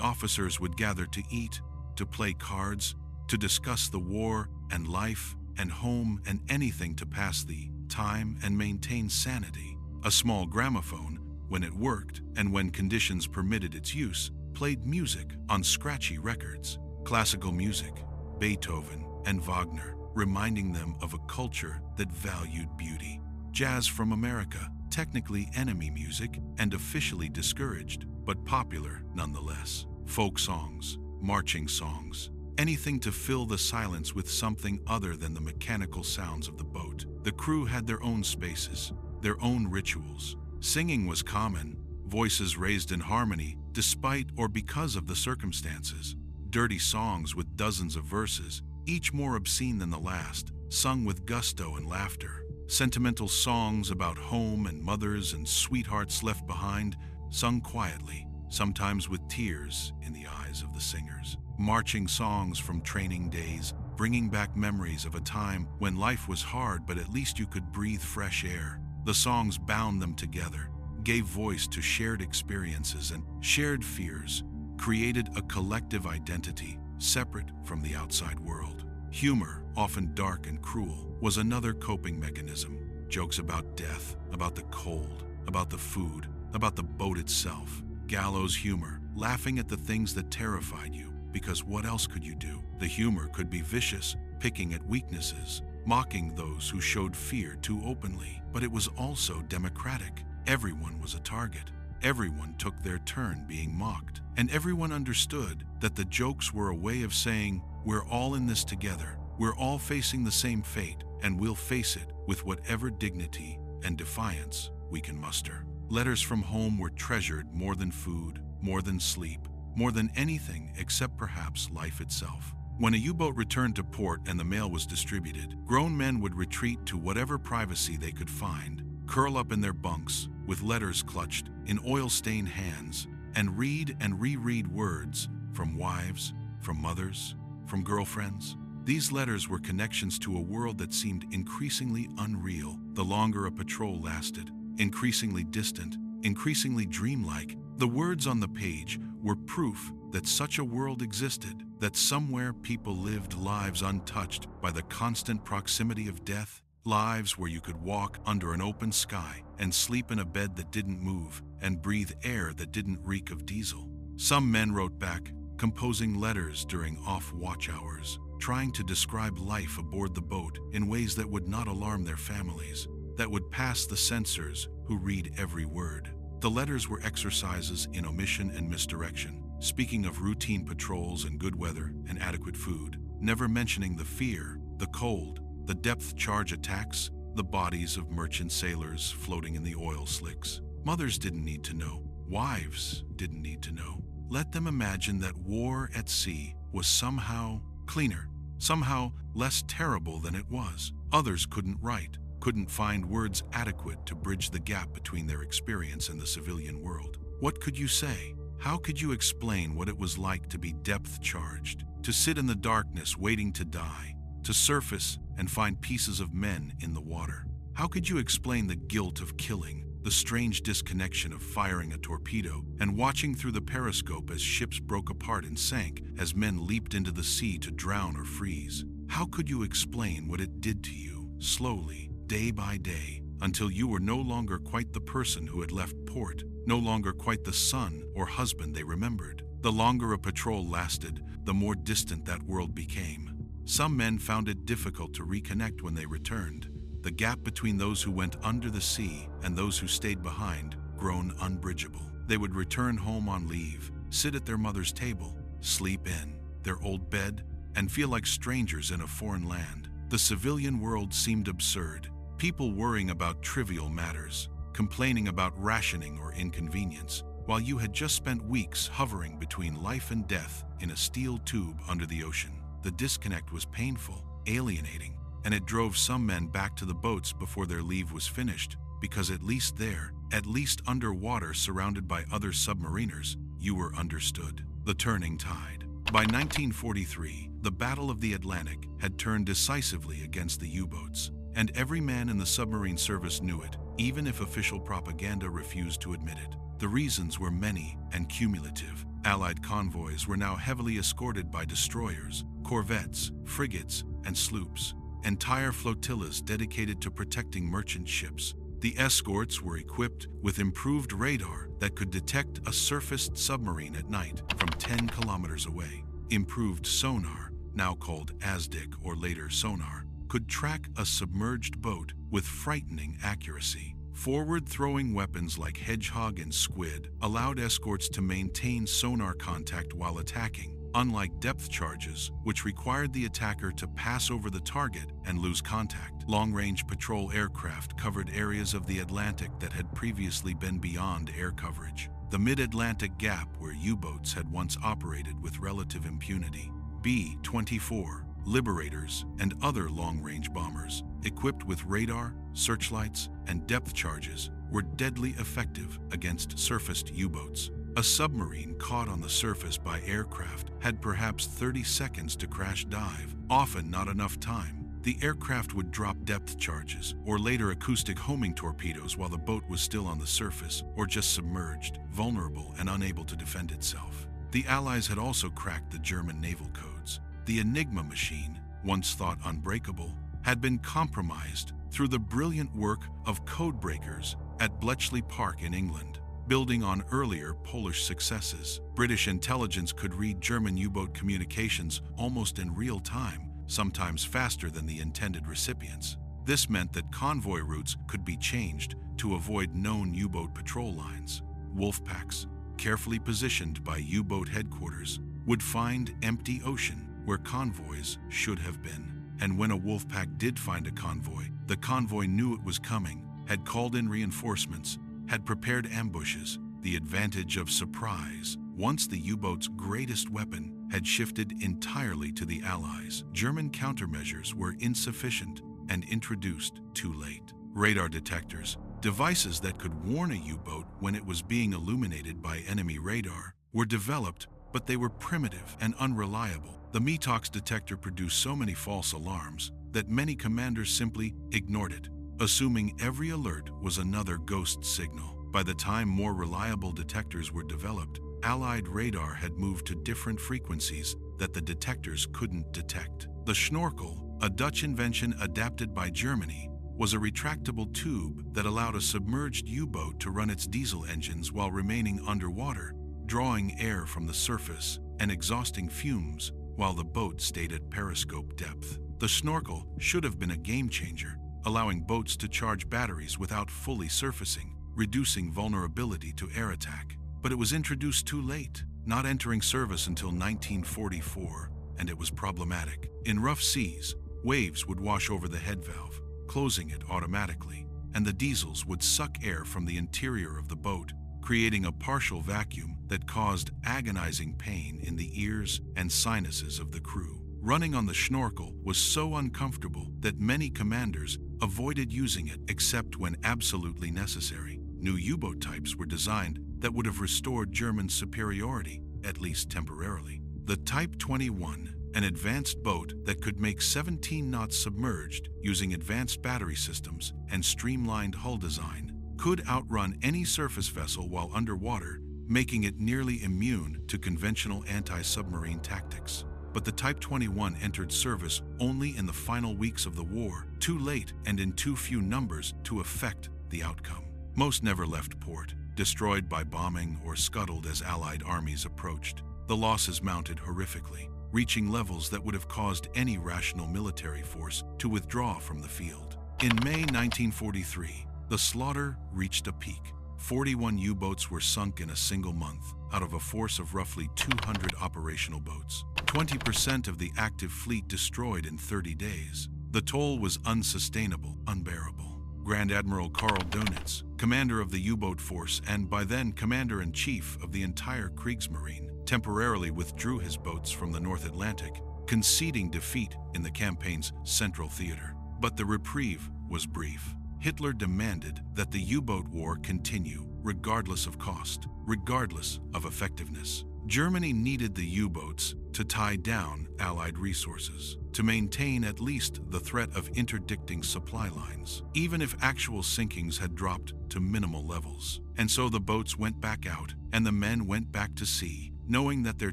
officers would gather to eat, to play cards, to discuss the war and life and home and anything to pass the time and maintain sanity. A small gramophone, when it worked and when conditions permitted its use, played music on scratchy records. Classical music, Beethoven and Wagner, reminding them of a culture that valued beauty. Jazz from America, technically enemy music and officially discouraged, but popular nonetheless. Folk songs, marching songs, anything to fill the silence with something other than the mechanical sounds of the boat. The crew had their own spaces, their own rituals. Singing was common, voices raised in harmony despite or because of the circumstances. Dirty songs with dozens of verses, each more obscene than the last, sung with gusto and laughter. Sentimental songs about home and mothers and sweethearts left behind, sung quietly, sometimes with tears in the eyes of the singers. Marching songs from training days, bringing back memories of a time when life was hard but at least you could breathe fresh air. The songs bound them together, gave voice to shared experiences and shared fears, created a collective identity separate from the outside world. Humor, often dark and cruel, was another coping mechanism. Jokes about death, about the cold, about the food, about the boat itself. Gallows humor, laughing at the things that terrified you, because what else could you do? The humor could be vicious, picking at weaknesses, mocking those who showed fear too openly. But it was also democratic. Everyone was a target. Everyone took their turn being mocked. And everyone understood that the jokes were a way of saying, we're all in this together. We're all facing the same fate, and we'll face it with whatever dignity and defiance we can muster. Letters from home were treasured more than food, more than sleep, more than anything except perhaps life itself. When a U-boat returned to port and the mail was distributed, grown men would retreat to whatever privacy they could find, curl up in their bunks with letters clutched in oil-stained hands, and read and reread words from wives, from mothers, from girlfriends. These letters were connections to a world that seemed increasingly unreal the longer a patrol lasted, increasingly distant, increasingly dreamlike. The words on the page were proof that such a world existed, that somewhere people lived lives untouched by the constant proximity of death, lives where you could walk under an open sky and sleep in a bed that didn't move and breathe air that didn't reek of diesel. Some men wrote back, composing letters during off-watch hours, trying to describe life aboard the boat in ways that would not alarm their families, that would pass the censors who read every word. The letters were exercises in omission and misdirection, speaking of routine patrols and good weather and adequate food, never mentioning the fear, the cold, the depth charge attacks, the bodies of merchant sailors floating in the oil slicks. Mothers didn't need to know. Wives didn't need to know. Let them imagine that war at sea was somehow cleaner, somehow less terrible than it was. Others couldn't write, couldn't find words adequate to bridge the gap between their experience and the civilian world. What could you say? How could you explain what it was like to be depth-charged, to sit in the darkness waiting to die, to surface and find pieces of men in the water? How could you explain the guilt of killing, the strange disconnection of firing a torpedo and watching through the periscope as ships broke apart and sank, as men leaped into the sea to drown or freeze? How could you explain what it did to you, slowly, day by day, until you were no longer quite the person who had left port, no longer quite the son or husband they remembered? The longer a patrol lasted, the more distant that world became. Some men found it difficult to reconnect when they returned. The gap between those who went under the sea and those who stayed behind grown unbridgeable. They would return home on leave, sit at their mother's table, sleep in their old bed, and feel like strangers in a foreign land. The civilian world seemed absurd. People worrying about trivial matters, complaining about rationing or inconvenience, while you had just spent weeks hovering between life and death in a steel tube under the ocean. The disconnect was painful, alienating, and it drove some men back to the boats before their leave was finished, because at least there, at least underwater surrounded by other submariners, you were understood. The turning tide. By 1943, the Battle of the Atlantic had turned decisively against the U-boats, and every man in the submarine service knew it, even if official propaganda refused to admit it. The reasons were many and cumulative. Allied convoys were now heavily escorted by destroyers, corvettes, frigates, and sloops. Entire flotillas dedicated to protecting merchant ships. The escorts were equipped with improved radar that could detect a surfaced submarine at night from 10 kilometers away. Improved sonar, now called ASDIC or later sonar, could track a submerged boat with frightening accuracy. Forward-throwing weapons like Hedgehog and Squid allowed escorts to maintain sonar contact while attacking, unlike depth charges, which required the attacker to pass over the target and lose contact. Long-range patrol aircraft covered areas of the Atlantic that had previously been beyond air coverage. The mid-Atlantic gap where U-boats had once operated with relative impunity. B-24, Liberators, and other long-range bombers, equipped with radar, searchlights, and depth charges, were deadly effective against surfaced U-boats. A submarine caught on the surface by aircraft had perhaps 30 seconds to crash dive, often not enough time. The aircraft would drop depth charges or later acoustic homing torpedoes while the boat was still on the surface or just submerged, vulnerable and unable to defend itself. The Allies had also cracked the German naval codes. The Enigma machine, once thought unbreakable, had been compromised through the brilliant work of code breakers at Bletchley Park in England. Building on earlier Polish successes, British intelligence could read German U-boat communications almost in real time, sometimes faster than the intended recipients. This meant that convoy routes could be changed to avoid known U-boat patrol lines. Wolf packs, carefully positioned by U-boat headquarters, would find empty ocean where convoys should have been. And when a wolf pack did find a convoy, the convoy knew it was coming, had called in reinforcements, had prepared ambushes. The advantage of surprise, once the U-boat's greatest weapon, had shifted entirely to the Allies. German countermeasures were insufficient and introduced too late. Radar detectors, devices that could warn a U-boat when it was being illuminated by enemy radar, were developed, but they were primitive and unreliable. The METOX detector produced so many false alarms that many commanders simply ignored it, assuming every alert was another ghost signal. By the time more reliable detectors were developed, Allied radar had moved to different frequencies that the detectors couldn't detect. The snorkel, a Dutch invention adapted by Germany, was a retractable tube that allowed a submerged U-boat to run its diesel engines while remaining underwater, drawing air from the surface and exhausting fumes while the boat stayed at periscope depth. The snorkel should have been a game-changer, allowing boats to charge batteries without fully surfacing, reducing vulnerability to air attack. But it was introduced too late, not entering service until 1944, and it was problematic. In rough seas, waves would wash over the head valve, closing it automatically, and the diesels would suck air from the interior of the boat, creating a partial vacuum that caused agonizing pain in the ears and sinuses of the crew. Running on the snorkel was so uncomfortable that many commanders avoided using it except when absolutely necessary. New U-boat types were designed that would have restored German superiority, at least temporarily. The Type 21, an advanced boat that could make 17 knots submerged using advanced battery systems and streamlined hull design, could outrun any surface vessel while underwater, making it nearly immune to conventional anti-submarine tactics. But the Type 21 entered service only in the final weeks of the war, too late and in too few numbers to affect the outcome. Most never left port, destroyed by bombing or scuttled as Allied armies approached. The losses mounted horrifically, reaching levels that would have caused any rational military force to withdraw from the field. In May 1943, the slaughter reached a peak. 41 U-boats were sunk in a single month, out of a force of roughly 200 operational boats. 20% of the active fleet destroyed in 30 days. The toll was unsustainable, unbearable. Grand Admiral Karl Dönitz, commander of the U-boat force and by then commander-in-chief of the entire Kriegsmarine, temporarily withdrew his boats from the North Atlantic, conceding defeat in the campaign's central theater. But the reprieve was brief. Hitler demanded that the U-boat war continue, regardless of cost, regardless of effectiveness. Germany needed the U-boats to tie down Allied resources, to maintain at least the threat of interdicting supply lines, even if actual sinkings had dropped to minimal levels. And so the boats went back out, and the men went back to sea, knowing that their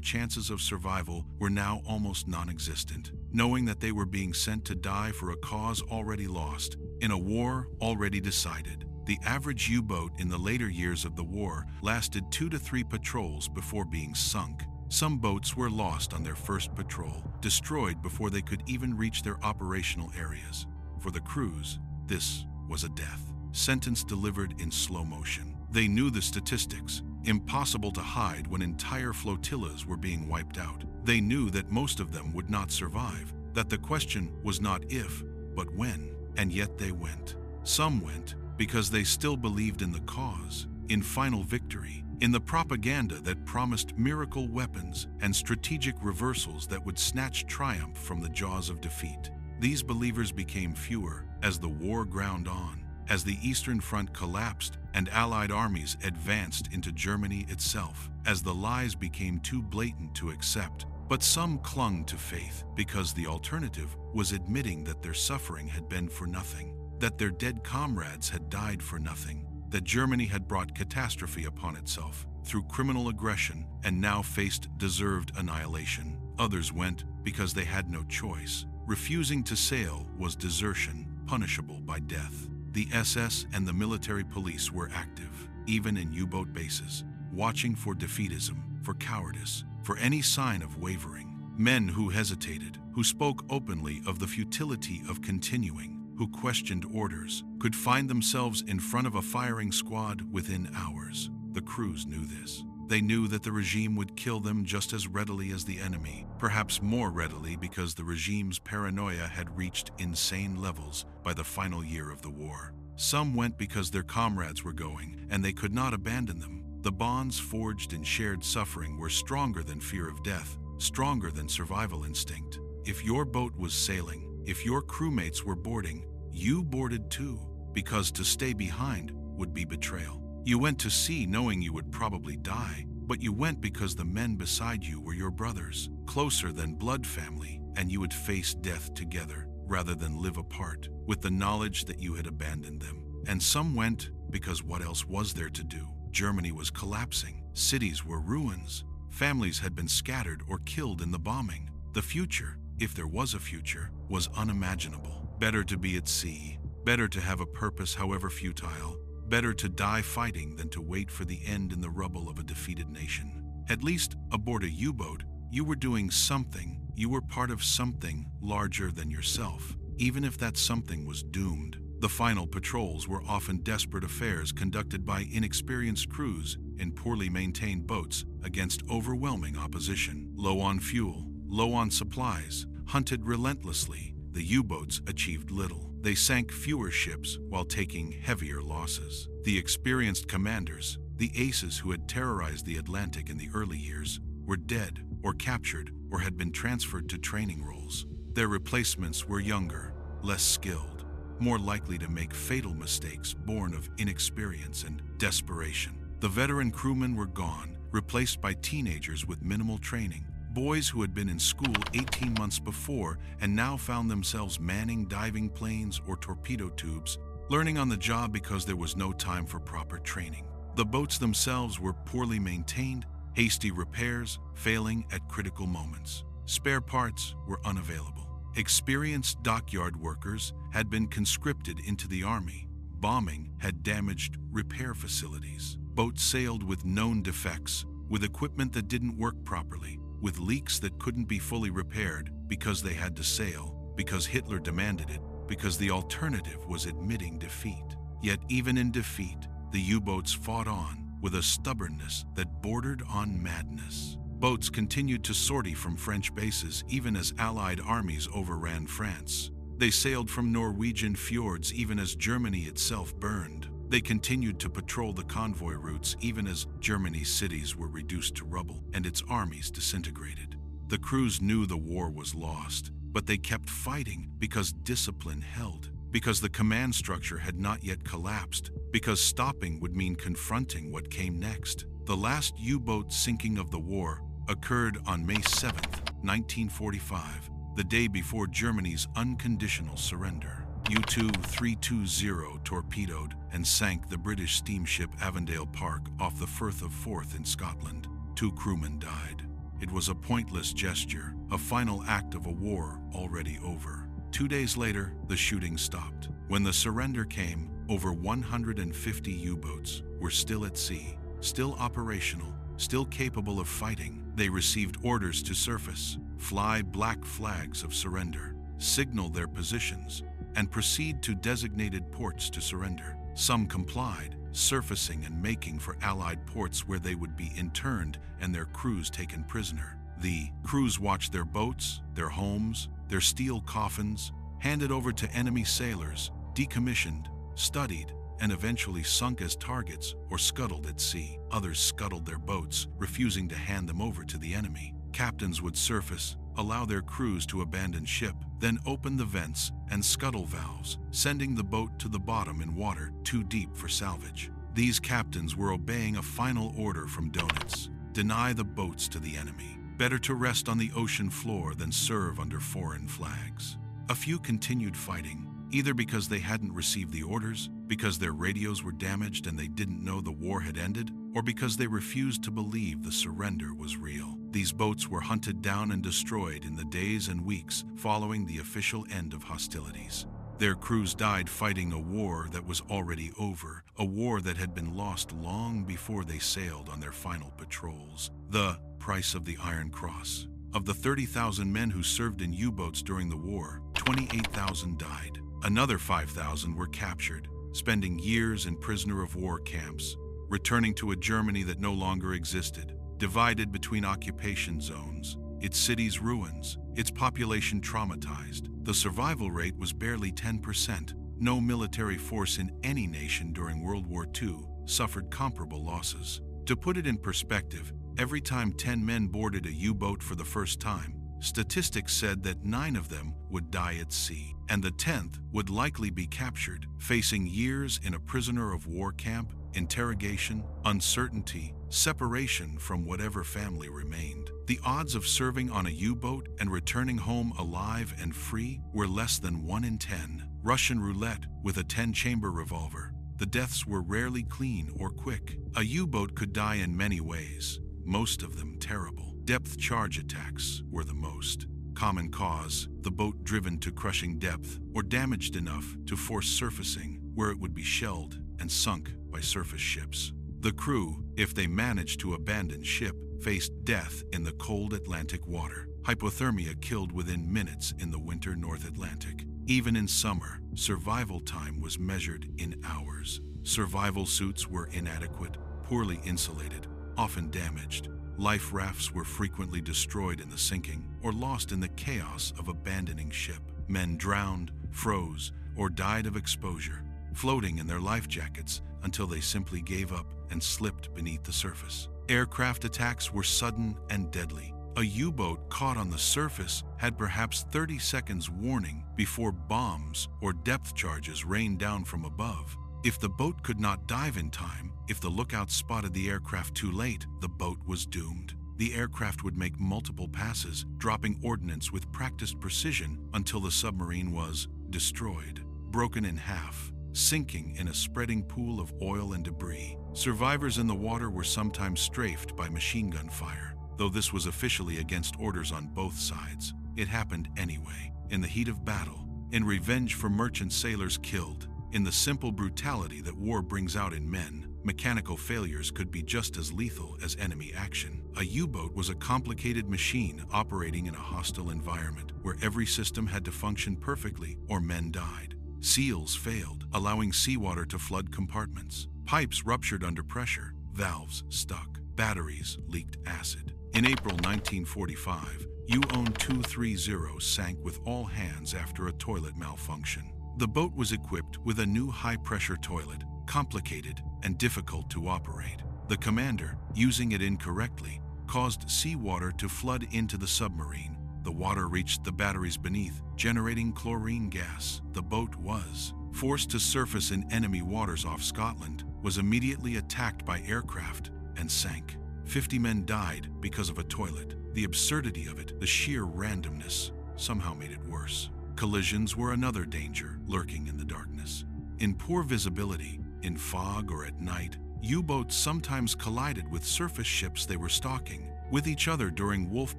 chances of survival were now almost non-existent, knowing that they were being sent to die for a cause already lost, in a war already decided. The average U-boat in the later years of the war lasted 2 to 3 patrols before being sunk. Some boats were lost on their first patrol, destroyed before they could even reach their operational areas. For the crews, this was a death sentence delivered in slow motion. They knew the statistics, impossible to hide when entire flotillas were being wiped out. They knew that most of them would not survive, that the question was not if, but when, and yet they went. Some went because they still believed in the cause, in final victory, in the propaganda that promised miracle weapons and strategic reversals that would snatch triumph from the jaws of defeat. These believers became fewer as the war ground on, as the Eastern Front collapsed and Allied armies advanced into Germany itself, as the lies became too blatant to accept. But some clung to faith because the alternative was admitting that their suffering had been for nothing, that their dead comrades had died for nothing, that Germany had brought catastrophe upon itself through criminal aggression and now faced deserved annihilation. Others went because they had no choice. Refusing to sail was desertion, punishable by death. The SS and the military police were active, even in U-boat bases, watching for defeatism, for cowardice, for any sign of wavering. Men who hesitated, who spoke openly of the futility of continuing, who questioned orders, could find themselves in front of a firing squad within hours. The crews knew this. They knew that the regime would kill them just as readily as the enemy, perhaps more readily because the regime's paranoia had reached insane levels by the final year of the war. Some went because their comrades were going, and they could not abandon them. The bonds forged in shared suffering were stronger than fear of death, stronger than survival instinct. If your boat was sailing, if your crewmates were boarding, you boarded too, because to stay behind would be betrayal. You went to sea knowing you would probably die, but you went because the men beside you were your brothers, closer than blood family, and you would face death together rather than live apart, with the knowledge that you had abandoned them. And some went because what else was there to do? Germany was collapsing, cities were ruins, families had been scattered or killed in the bombing. The future, if there was a future, was unimaginable. Better to be at sea, better to have a purpose however futile, better to die fighting than to wait for the end in the rubble of a defeated nation. At least, aboard a U-boat, you were doing something, you were part of something larger than yourself, even if that something was doomed. The final patrols were often desperate affairs conducted by inexperienced crews in poorly maintained boats against overwhelming opposition. Low on fuel, low on supplies, hunted relentlessly, the U-boats achieved little. They sank fewer ships while taking heavier losses. The experienced commanders, the aces who had terrorized the Atlantic in the early years, were dead or captured or had been transferred to training roles. Their replacements were younger, less skilled, more likely to make fatal mistakes born of inexperience and desperation. The veteran crewmen were gone, replaced by teenagers with minimal training. Boys who had been in school 18 months before and now found themselves manning diving planes or torpedo tubes, learning on the job because there was no time for proper training. The boats themselves were poorly maintained, hasty repairs, failing at critical moments. Spare parts were unavailable. Experienced dockyard workers had been conscripted into the army. Bombing had damaged repair facilities. Boats sailed with known defects, with equipment that didn't work properly, with leaks that couldn't be fully repaired because they had to sail, because Hitler demanded it, because the alternative was admitting defeat. Yet even in defeat, the U-boats fought on with a stubbornness that bordered on madness. Boats continued to sortie from French bases even as Allied armies overran France. They sailed from Norwegian fjords even as Germany itself burned. They continued to patrol the convoy routes even as Germany's cities were reduced to rubble and its armies disintegrated. The crews knew the war was lost, but they kept fighting because discipline held, because the command structure had not yet collapsed, because stopping would mean confronting what came next. The last U-boat sinking of the war occurred on May 7, 1945, the day before Germany's unconditional surrender. U-320 torpedoed and sank the British steamship Avondale Park off the Firth of Forth in Scotland. 2 crewmen died. It was a pointless gesture, a final act of a war already over. 2 days later, the shooting stopped. When the surrender came, over 150 U-boats were still at sea, still operational, still capable of fighting. They received orders to surface, fly black flags of surrender, signal their positions, and proceed to designated ports to surrender. Some complied, surfacing and making for Allied ports where they would be interned and their crews taken prisoner. The crews watched their boats, their homes, their steel coffins, handed over to enemy sailors, decommissioned, studied, and eventually sunk as targets or scuttled at sea. Others scuttled their boats, refusing to hand them over to the enemy. Captains would surface, allow their crews to abandon ship, then open the vents and scuttle valves, sending the boat to the bottom in water too deep for salvage. These captains were obeying a final order from Donitz: deny the boats to the enemy. Better to rest on the ocean floor than serve under foreign flags. A few continued fighting, either because they hadn't received the orders, because their radios were damaged and they didn't know the war had ended, or because they refused to believe the surrender was real. These boats were hunted down and destroyed in the days and weeks following the official end of hostilities. Their crews died fighting a war that was already over, a war that had been lost long before they sailed on their final patrols. The price of the Iron Cross. Of the 30,000 men who served in U-boats during the war, 28,000 died. Another 5,000 were captured, spending years in prisoner of war camps, returning to a Germany that no longer existed, divided between occupation zones, its cities ruins, its population traumatized. The survival rate was barely 10%. No military force in any nation during World War II suffered comparable losses. To put it in perspective, every time 10 men boarded a U-boat for the first time, statistics said that 9 of them would die at sea, and the 10th would likely be captured, facing years in a prisoner of war camp, interrogation, uncertainty, separation from whatever family remained. The odds of serving on a U-boat and returning home alive and free were less than 1 in 10. Russian roulette with a 10-chamber revolver. The deaths were rarely clean or quick. A U-boat could die in many ways, most of them terrible. Depth charge attacks were the most common cause, the boat driven to crushing depth or damaged enough to force surfacing, where it would be shelled and sunk by surface ships. The crew, if they managed to abandon ship, faced death in the cold Atlantic water. Hypothermia killed within minutes in the winter North Atlantic. Even in summer, survival time was measured in hours. Survival suits were inadequate, poorly insulated, often damaged. Life rafts were frequently destroyed in the sinking or lost in the chaos of abandoning ship. Men drowned, froze, or died of exposure, floating in their life jackets until they simply gave up and slipped beneath the surface. Aircraft attacks were sudden and deadly. A U-boat caught on the surface had perhaps 30 seconds warning before bombs or depth charges rained down from above. If the boat could not dive in time, if the lookout spotted the aircraft too late, the boat was doomed. The aircraft would make multiple passes, dropping ordnance with practiced precision until the submarine was destroyed, broken in half, sinking in a spreading pool of oil and debris. Survivors in the water were sometimes strafed by machine gun fire. Though this was officially against orders on both sides, it happened anyway, in the heat of battle, in revenge for merchant sailors killed. In the simple brutality that war brings out in men, mechanical failures could be just as lethal as enemy action. A U-boat was a complicated machine operating in a hostile environment where every system had to function perfectly or men died. Seals failed, allowing seawater to flood compartments. Pipes ruptured under pressure. Valves stuck. Batteries leaked acid. In April 1945, U-230 sank with all hands after a toilet malfunction. The boat was equipped with a new high-pressure toilet, complicated and difficult to operate. The commander, using it incorrectly, caused seawater to flood into the submarine. The water reached the batteries beneath, generating chlorine gas. The boat was forced to surface in enemy waters off Scotland, was immediately attacked by aircraft, and sank. 50 men died because of a toilet. The absurdity of it, the sheer randomness, somehow made it worse. Collisions were another danger lurking in the darkness. In poor visibility, in fog or at night, U-boats sometimes collided with surface ships they were stalking, with each other during wolf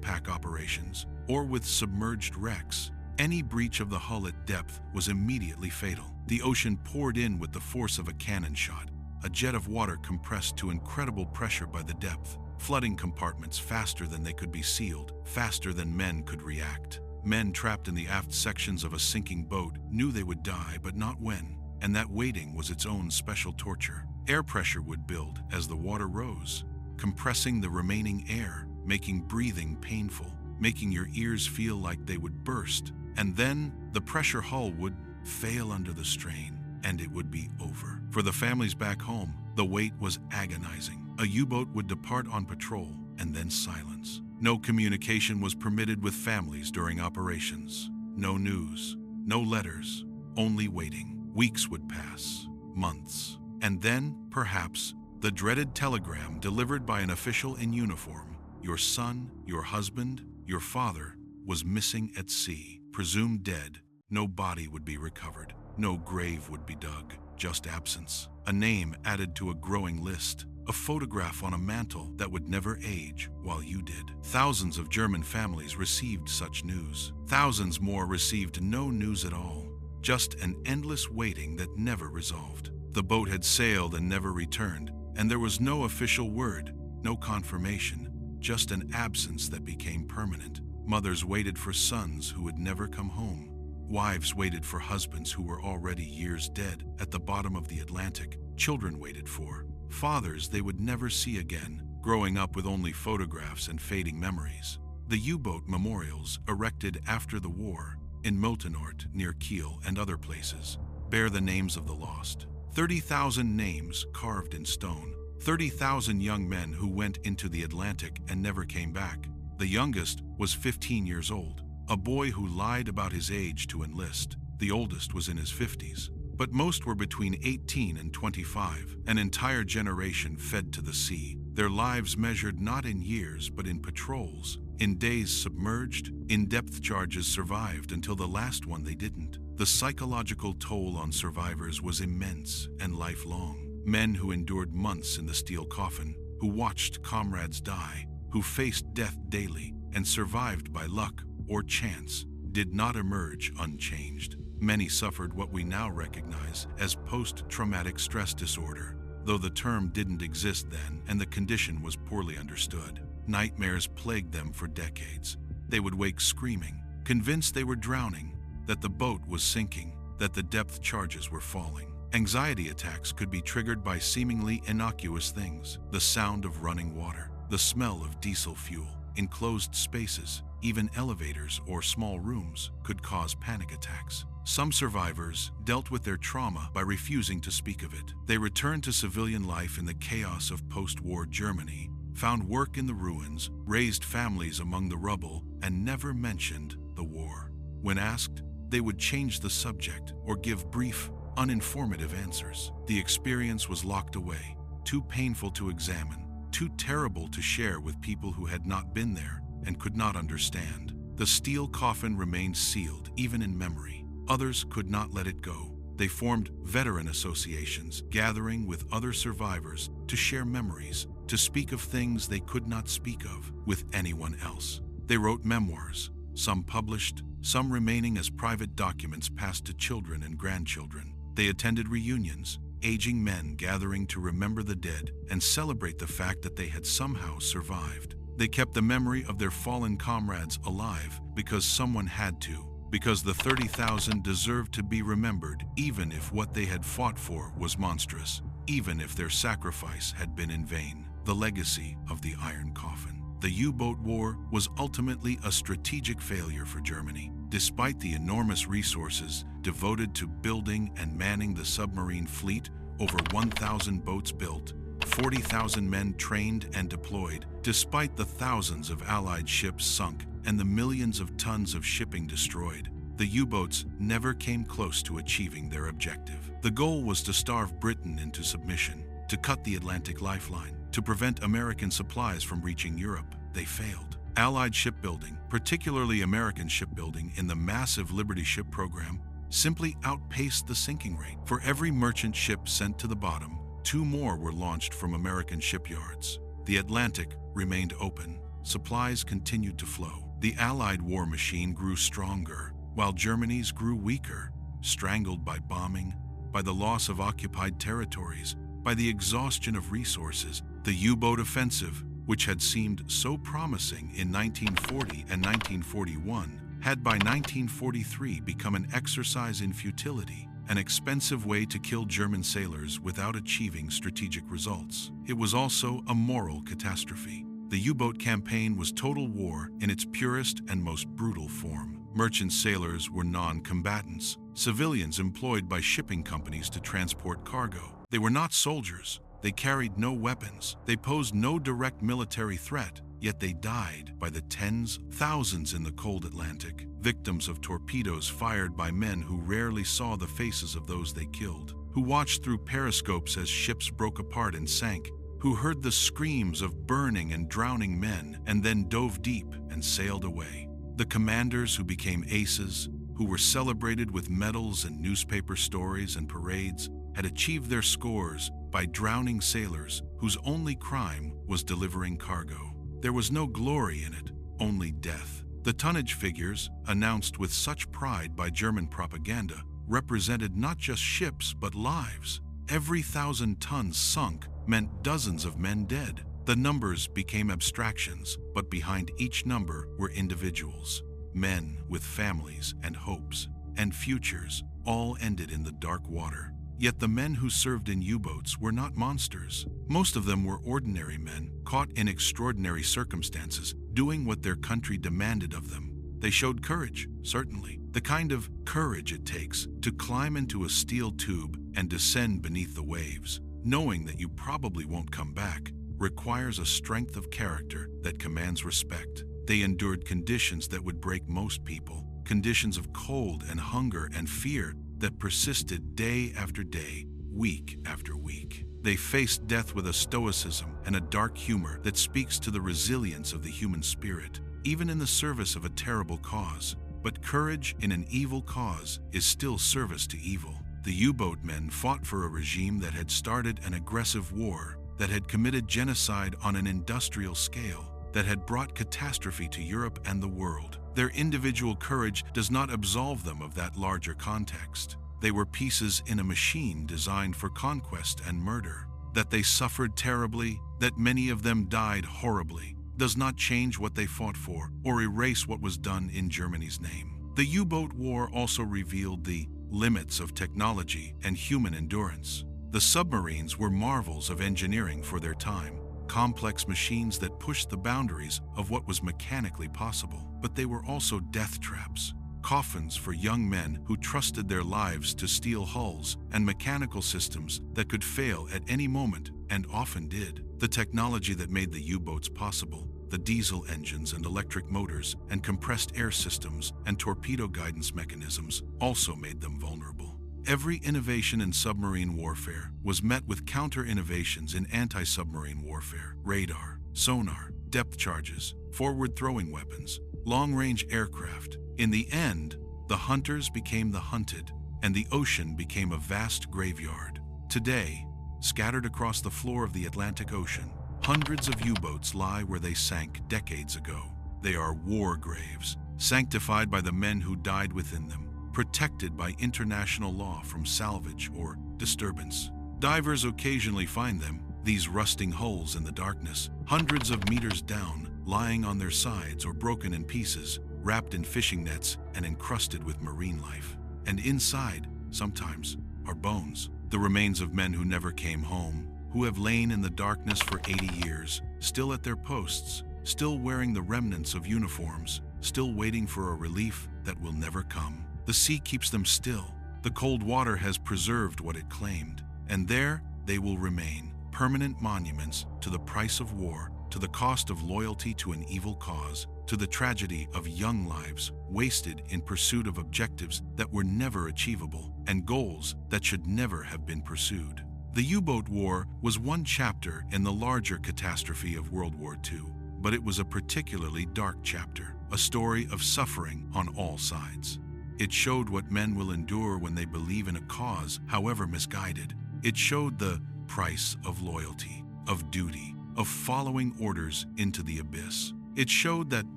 pack operations, or with submerged wrecks. Any breach of the hull at depth was immediately fatal. The ocean poured in with the force of a cannon shot, a jet of water compressed to incredible pressure by the depth, flooding compartments faster than they could be sealed, faster than men could react. Men trapped in the aft sections of a sinking boat knew they would die, but not when, and that waiting was its own special torture. Air pressure would build as the water rose, compressing the remaining air, making breathing painful, making your ears feel like they would burst. And then the pressure hull would fail under the strain, and it would be over. For the families back home, the wait was agonizing. A U-boat would depart on patrol, and then silence. No communication was permitted with families during operations. No news, no letters, only waiting. Weeks would pass, months, and then, perhaps, the dreaded telegram delivered by an official in uniform. Your son, your husband, your father was missing at sea, presumed dead. No body would be recovered. No grave would be dug, just absence. A name added to a growing list. A photograph on a mantle that would never age while you did. Thousands of German families received such news. Thousands more received no news at all. just an endless waiting that never resolved. The boat had sailed and never returned, and there was no official word, no confirmation, just an absence that became permanent. Mothers waited for sons who would never come home. Wives waited for husbands who were already years dead at the bottom of the Atlantic. Children waited for fathers they would never see again, growing up with only photographs and fading memories. The U-boat memorials, erected after the war, in Miltonort, near Kiel and other places, bear the names of the lost. 30,000 names carved in stone. 30,000 young men who went into the Atlantic and never came back. The youngest was 15 years old, a boy who lied about his age to enlist. The oldest was in his 50s. But most were between 18 and 25. An entire generation fed to the sea, their lives measured not in years but in patrols, in days submerged. In-depth charges survived until the last one they didn't. The psychological toll on survivors was immense and lifelong. Men who endured months in the steel coffin, who watched comrades die, who faced death daily and survived by luck or chance, did not emerge unchanged. Many suffered what we now recognize as post-traumatic stress disorder, though the term didn't exist then and the condition was poorly understood. Nightmares plagued them for decades. They would wake screaming, convinced they were drowning, that the boat was sinking, that the depth charges were falling. Anxiety attacks could be triggered by seemingly innocuous things: the sound of running water, the smell of diesel fuel. Enclosed spaces, even elevators or small rooms, could cause panic attacks. Some survivors dealt with their trauma by refusing to speak of it. They returned to civilian life in the chaos of post-war Germany, found work in the ruins, raised families among the rubble, and never mentioned the war. When asked, they would change the subject or give brief, uninformative answers. The experience was locked away, too painful to examine, too terrible to share with people who had not been there and could not understand. The steel coffin remained sealed, even in memory. Others could not let it go. They formed veteran associations, gathering with other survivors to share memories, to speak of things they could not speak of with anyone else. They wrote memoirs, some published, some remaining as private documents passed to children and grandchildren. They attended reunions, aging men gathering to remember the dead and celebrate the fact that they had somehow survived. They kept the memory of their fallen comrades alive because someone had to, because the 30,000 deserved to be remembered, even if what they had fought for was monstrous, even if their sacrifice had been in vain. The legacy of the Iron Coffin. The U-boat war was ultimately a strategic failure for Germany. Despite the enormous resources devoted to building and manning the submarine fleet, over 1,000 boats built, 40,000 men trained and deployed, despite the thousands of Allied ships sunk and the millions of tons of shipping destroyed, the U-boats never came close to achieving their objective. The goal was to starve Britain into submission, to cut the Atlantic lifeline, to prevent American supplies from reaching Europe. They failed. Allied shipbuilding, particularly American shipbuilding in the massive Liberty ship program, simply outpaced the sinking rate. For every merchant ship sent to the bottom, 2 more were launched from American shipyards. The Atlantic remained open. Supplies continued to flow. The Allied war machine grew stronger, while Germany's grew weaker, strangled by bombing, by the loss of occupied territories, by the exhaustion of resources. The U-boat offensive, which had seemed so promising in 1940 and 1941, had by 1943 become an exercise in futility, an expensive way to kill German sailors without achieving strategic results. It was also a moral catastrophe. The U-boat campaign was total war in its purest and most brutal form. Merchant sailors were non-combatants, civilians employed by shipping companies to transport cargo. They were not soldiers. They carried no weapons. They posed no direct military threat, yet they died by the tens, thousands in the cold Atlantic, victims of torpedoes fired by men who rarely saw the faces of those they killed, who watched through periscopes as ships broke apart and sank, who heard the screams of burning and drowning men and then dove deep and sailed away. The commanders who became aces, who were celebrated with medals and newspaper stories and parades, had achieved their scores by drowning sailors whose only crime was delivering cargo. There was no glory in it, only death. The tonnage figures, announced with such pride by German propaganda, represented not just ships but lives. Every 1,000 tons sunk meant dozens of men dead. The numbers became abstractions, but behind each number were individuals. Men with families and hopes and futures, all ended in the dark water. Yet the men who served in U-boats were not monsters. Most of them were ordinary men, caught in extraordinary circumstances, doing what their country demanded of them. They showed courage, certainly. The kind of courage it takes to climb into a steel tube and descend beneath the waves, knowing that you probably won't come back, requires a strength of character that commands respect. They endured conditions that would break most people, conditions of cold and hunger and fear that persisted day after day, week after week. They faced death with a stoicism and a dark humor that speaks to the resilience of the human spirit, even in the service of a terrible cause. But courage in an evil cause is still service to evil. The U-boat men fought for a regime that had started an aggressive war, that had committed genocide on an industrial scale, that had brought catastrophe to Europe and the world. Their individual courage does not absolve them of that larger context. They were pieces in a machine designed for conquest and murder. That they suffered terribly, that many of them died horribly, does not change what they fought for or erase what was done in Germany's name. The U-boat war also revealed the limits of technology and human endurance. The submarines were marvels of engineering for their time, complex machines that pushed the boundaries of what was mechanically possible. But they were also death traps, coffins for young men who trusted their lives to steel hulls and mechanical systems that could fail at any moment, and often did. The technology that made the U-boats possible, the diesel engines and electric motors and compressed air systems and torpedo guidance mechanisms, also made them vulnerable. Every innovation in submarine warfare was met with counter-innovations in anti-submarine warfare: radar, sonar, depth charges, forward-throwing weapons, long-range aircraft. In the end, the hunters became the hunted, and the ocean became a vast graveyard. Today, scattered across the floor of the Atlantic Ocean, hundreds of U-boats lie where they sank decades ago. They are war graves, sanctified by the men who died within them, protected by international law from salvage or disturbance. Divers occasionally find them, these rusting hulls in the darkness, hundreds of meters down, lying on their sides or broken in pieces, wrapped in fishing nets and encrusted with marine life. And inside, sometimes, are bones, the remains of men who never came home, who have lain in the darkness for 80 years, still at their posts, still wearing the remnants of uniforms, still waiting for a relief that will never come. The sea keeps them still. The cold water has preserved what it claimed, and there they will remain, permanent monuments to the price of war, to the cost of loyalty to an evil cause, to the tragedy of young lives wasted in pursuit of objectives that were never achievable and goals that should never have been pursued. The U-boat war was one chapter in the larger catastrophe of World War II, but it was a particularly dark chapter, a story of suffering on all sides. It showed what men will endure when they believe in a cause, however misguided. It showed the price of loyalty, of duty, of following orders into the abyss. It showed that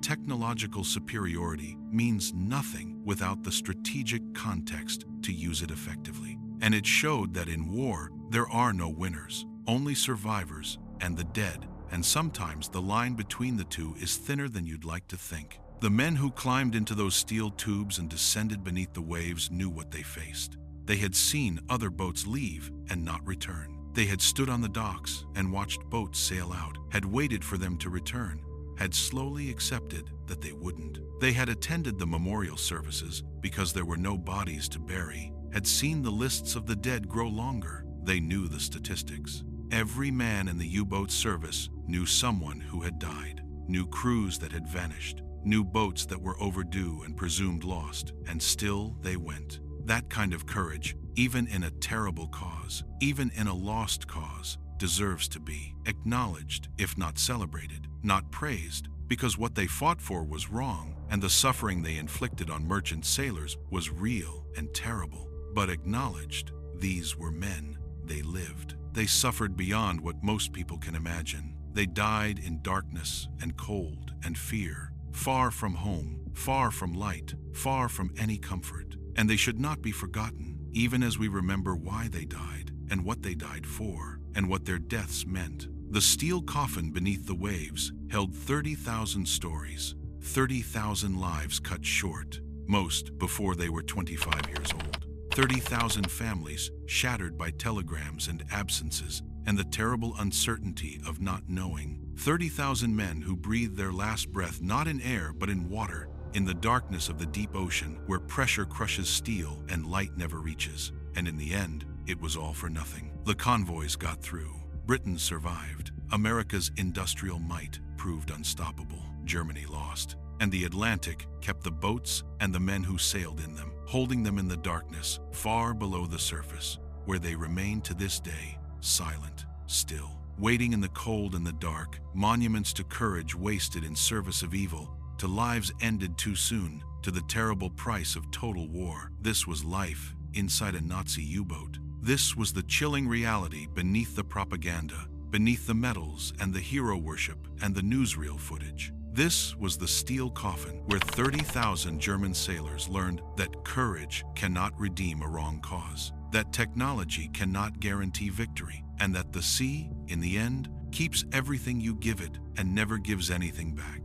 technological superiority means nothing without the strategic context to use it effectively. And it showed that in war, there are no winners, only survivors and the dead, and sometimes the line between the two is thinner than you'd like to think. The men who climbed into those steel tubes and descended beneath the waves knew what they faced. They had seen other boats leave and not return. They had stood on the docks and watched boats sail out, had waited for them to return, had slowly accepted that they wouldn't. They had attended the memorial services because there were no bodies to bury, had seen the lists of the dead grow longer. They knew the statistics. Every man in the U-boat service knew someone who had died, knew crews that had vanished, knew boats that were overdue and presumed lost, and still they went. That kind of courage, even in a terrible cause, even in a lost cause, deserves to be acknowledged, if not celebrated, not praised, because what they fought for was wrong, and the suffering they inflicted on merchant sailors was real and terrible. But acknowledged, these were men. They lived. They suffered beyond what most people can imagine. They died in darkness and cold and fear, far from home, far from light, far from any comfort. and they should not be forgotten, even as we remember why they died, and what they died for, and what their deaths meant. The steel coffin beneath the waves held 30,000 stories, 30,000 lives cut short, most before they were 25 years old. 30,000 families shattered by telegrams and absences and the terrible uncertainty of not knowing. 30,000 men who breathed their last breath not in air but in water, in the darkness of the deep ocean where pressure crushes steel and light never reaches. And in the end, it was all for nothing. The convoys got through. Britain survived. America's industrial might proved unstoppable. Germany lost. And the Atlantic kept the boats and the men who sailed in them, holding them in the darkness, far below the surface, where they remain to this day, silent, still, waiting in the cold and the dark, monuments to courage wasted in service of evil, to lives ended too soon, to the terrible price of total war. This was life inside a Nazi U-boat. This was the chilling reality beneath the propaganda, beneath the medals and the hero worship and the newsreel footage. This was the steel coffin where 30,000 German sailors learned that courage cannot redeem a wrong cause, that technology cannot guarantee victory, and that the sea, in the end, keeps everything you give it and never gives anything back.